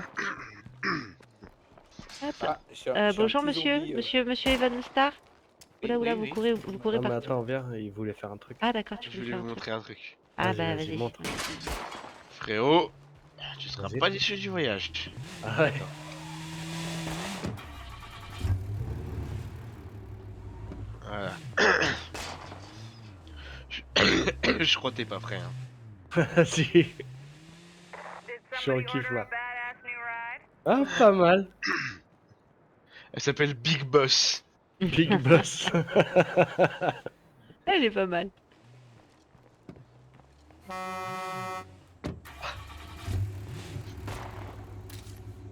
Hop. Ah, je suis un Bonjour petit monsieur, zombie, monsieur Evan Star. Oula, oula, Oui, vous oui. courez Non, mais partout. attends, viens, il voulait faire un truc. Ah d'accord, tu Je veux voulais faire vous un truc. montrer un truc. Ah Vas-y, bah vas-y, vas-y. montre. Frérot, tu seras Vas-y. pas déçu du voyage. Ah ouais. Voilà. Je crois que t'es pas prêt. Hein. Si. Did Je suis en somebody kiff order là. a badass new ride? Ah, pas mal. Elle s'appelle Big Boss. Big Boss. Elle est pas mal.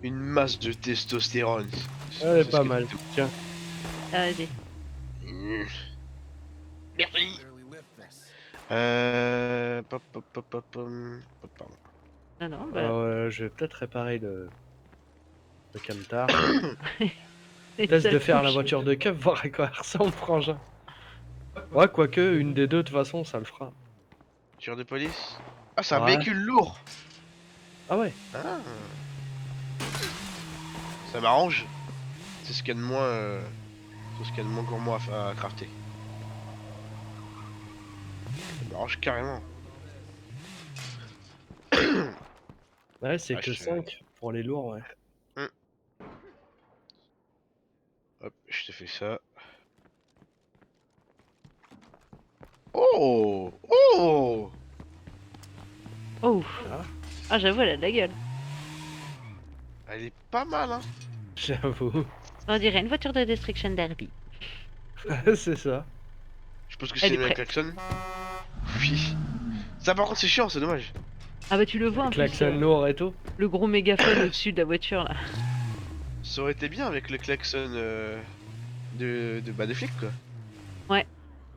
Une masse de testostérone. Elle est C'est pas ce que mal. c'est. Tiens. Ah, vas-y. Merci. Barely lift this. Pardon. Non, non, bah... Je vais peut-être réparer le camtar. c'est Laisse une de seule faire la couche. voiture de keuf, voir à quoi elle ressemble, frangin. Ouais, quoique, une des deux, de toute façon, ça le fera. Voiture de police. Ah, c'est un Ouais. véhicule lourd. Ah ouais. Ah. Ça m'arrange. C'est ce qu'il y a de moins... c'est ce qu'il y a de moins gourmand à crafter. Ça m'arrange carrément. Ouais, c'est Ah, que je... 5 pour les lourds, ouais. Hum. Hop, je te fais ça. Oh! Oh! Oh, Ah, ah j'avoue, elle a de la gueule. Elle est pas mal, hein. j'avoue. On dirait une voiture de Destruction Derby. C'est ça. Je pense que Elle c'est est le prête. klaxon. Oui. Ça par contre c'est chiant, c'est dommage. Ah bah tu le vois en plus, Klaxon lourd et tout. le gros mégaphone au-dessus de la voiture là. Ça aurait été bien avec le klaxon de flic quoi. Ouais,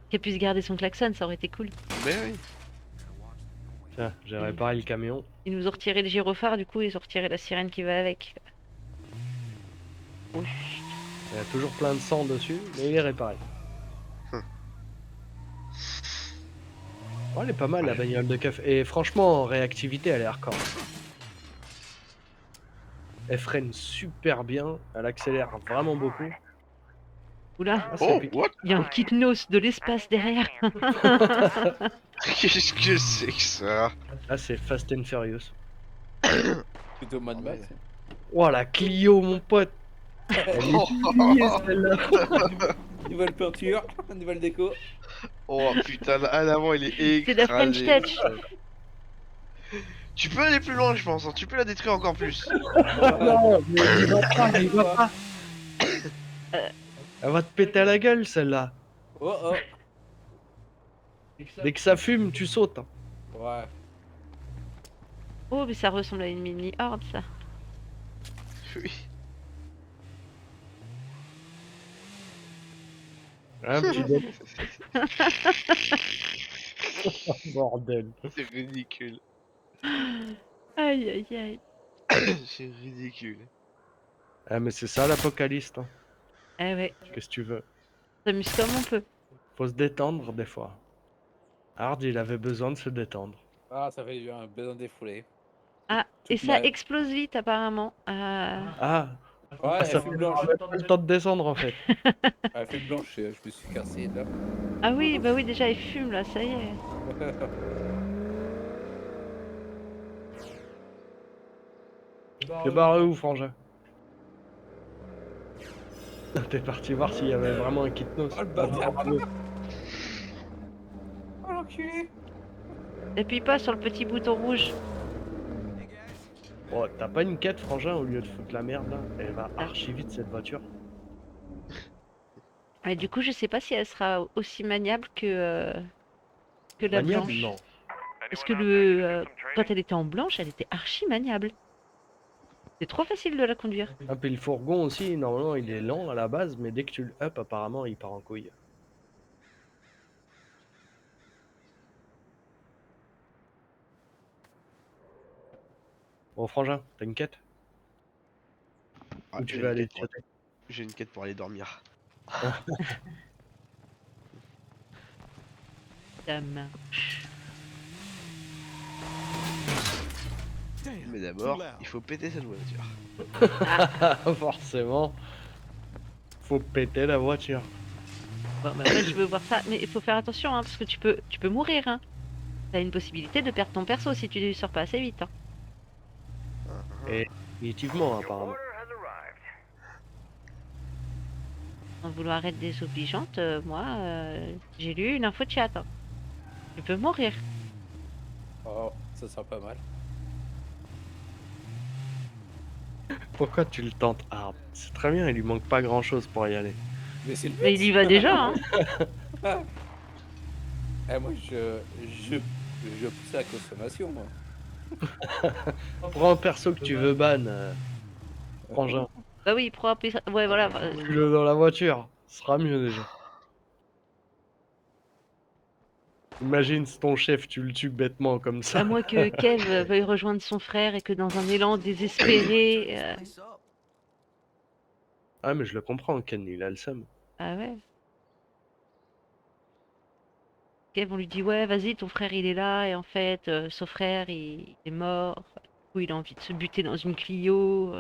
qu'elle puisse garder son klaxon, ça aurait été cool. Mais oui. Tiens, j'ai réparé le camion. Ils nous ont retiré le gyrophare, du coup ils ont retiré la sirène qui va avec. Oh, chut. Il y a toujours plein de sang dessus, mais il est réparé. Oh, elle est pas mal la bagnole de keuf. Et franchement, en réactivité, elle est hardcore. Elle freine super bien, elle accélère vraiment beaucoup. Oula, Ah, c'est Oh, épique. what? il y a un kitnos de l'espace derrière. Qu'est-ce que c'est que ça? Là, c'est Fast and Furious. Plutôt Mad Max. Oh, la Clio, mon pote. Elle est pliée, celle-là. Nouvelle peinture, nouvelle déco. Oh putain, à l'avant il est C'est la French écrasé. Touch. Tu peux aller plus loin je pense, hein. Tu peux la détruire encore plus. Non, mais il va pas, il va pas. Euh. Elle va te péter à la gueule, celle-là. Oh oh. Dès que ça fume, tu sautes. Hein. Ouais. Oh, mais ça ressemble à une mini horde ça. Oui. Un petit dé- Bordel. C'est ridicule. Aïe aïe aïe. C'est ridicule. Ah, mais c'est ça l'apocalypse. Hein. Eh ouais, Qu'est-ce que tu veux? on s'amuse comme on peut. Faut se détendre des fois. Hard, il avait besoin de se détendre. Ah, ça fait un besoin défoulé. Ah, et Toute ça ma- explose vite apparemment. Ah, Ouais, ça elle fait fait blanche. pas le temps de descendre en fait. Elle fait blanche, je me suis cassé là. Ah oui, bah oui, déjà il fume là, ça y est. T'es barré où, frangin? T'es parti voir s'il y avait vraiment un kitnos. Oh le bâtard. Oh l'enculé. Appuie pas sur le petit bouton rouge. Oh, t'as pas une quête, frangin, au lieu de foutre la merde là? Elle va archi vite cette voiture. Mais du coup, je sais pas si elle sera aussi maniable que la Maniable? blanche. Non. Parce que quand elle était en blanche, elle était archi maniable. C'est trop facile de la conduire. Ah, puis le fourgon aussi, normalement il est lent à la base, mais dès que tu le up, apparemment il part en couille. Bon, frangin, t'as une quête? Ah, Où tu j'ai vas une aller quête te pour- chatter? J'ai une quête pour aller dormir. Ça marche. Mais d'abord, il faut péter cette voiture. Forcément. Faut péter la voiture. Bon, bah, moi, je veux voir ça. Mais il faut faire attention, hein, parce que tu peux mourir. Hein. T'as une possibilité de perdre ton perso si tu ne sors pas assez vite. Hein. Et définitivement, apparemment. Sans vouloir être désobligeante, moi, j'ai lu une info de chat. Hein. Tu peux mourir. Oh, ça sent pas mal. Pourquoi tu le tentes hard? C'est très bien, il lui manque pas grand chose pour y aller. Mais c'est le Mais il y va déjà. Hein. Eh, moi je pousse à la consommation moi. Prends un perso que tu veux ban, frangin. Bah oui, propre. Ouais, voilà. Le dans la voiture, ce sera mieux déjà. Imagine si ton chef, tu le tues bêtement comme À ça. moins que Kev veuille rejoindre son frère et que dans un élan désespéré. Ah, mais je le comprends, Ken, il a le seum. Ah ouais. Kev, on lui dit ouais, vas-y, ton frère il est là, et en fait, son frère il est mort. Du coup, il a envie de se buter dans une Clio.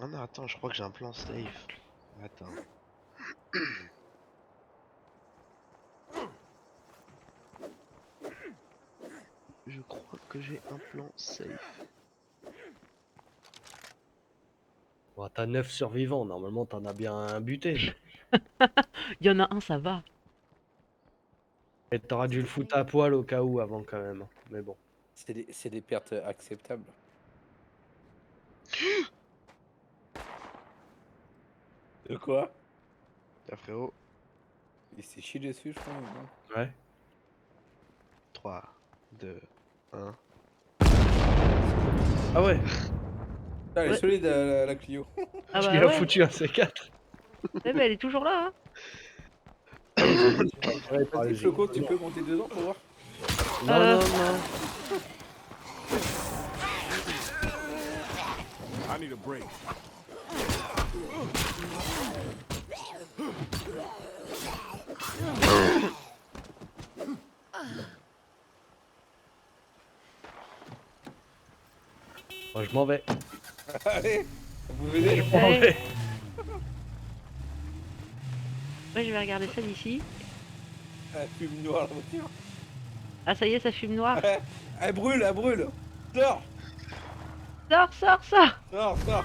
Ah non, attends, je crois que j'ai un plan safe. Attends. Je crois que j'ai un plan safe. Bon, t'as 9 survivants, normalement t'en as bien un buté. Il y en a un, ça va. Et t'aurais dû le foutre à poil au cas où avant quand même. Mais bon. C'est des pertes acceptables. De quoi? Tiens, frérot. Il s'est chié dessus, je crois. mais bon. Ouais. 3, 2, 1. Ah ouais, Ah, elle est Ouais. solide la Clio. Ah tu bah lui as ouais, foutu un C4. ouais, bah, elle est toujours là. Hein. Tiré par Vas-y, les Floco, tu équipements. peux monter dedans pour voir? Non, Euh. non, non. I need a break. Moi, je m'en vais. Allez, vous venez. Je m'en Allez. vais. Ouais, je vais regarder ça d'ici. Elle fume noire la voiture. Ah, ça y est, ça fume noir. Elle brûle, elle brûle. Sors, Sors, sors, sors. sors, sors.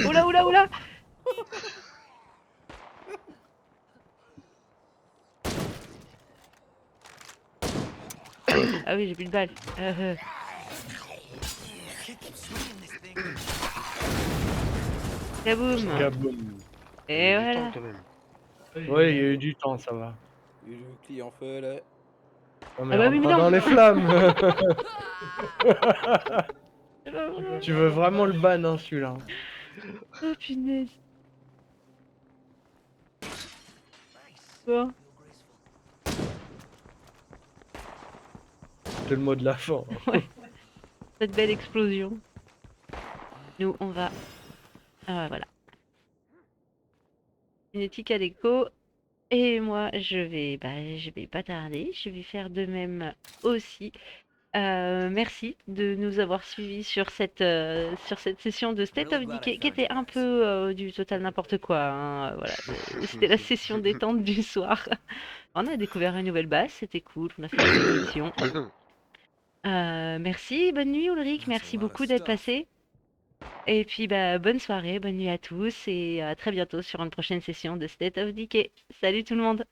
Oula, oula, oula. Ah oui, j'ai plus de balles. Kaboum. Kaboum. Et Du voilà. temps, quand même. Ouais, il y a eu du temps, ça va. Et le client feu là. Non, mais Ah bah oui, rentre mais non. dans les flammes. Oh Tu veux vraiment le ban, hein, celui-là. punaise. Bon. C'est le mot de la fin. Ouais. Cette belle explosion. Nous, on va... Ah, voilà. Cinétique à l'écho. Et moi, je vais pas tarder. Je vais faire de même aussi. Merci de nous avoir suivis sur cette session de State of Decay qui était un peu du total n'importe quoi. Hein, voilà. C'était la session détente du soir. On a découvert une nouvelle base, c'était cool. On a fait une mission. Merci, bonne nuit Ulrich, merci beaucoup d'être passé. Et puis bah, bonne soirée, bonne nuit à tous et à très bientôt sur une prochaine session de State of Decay. Salut tout le monde!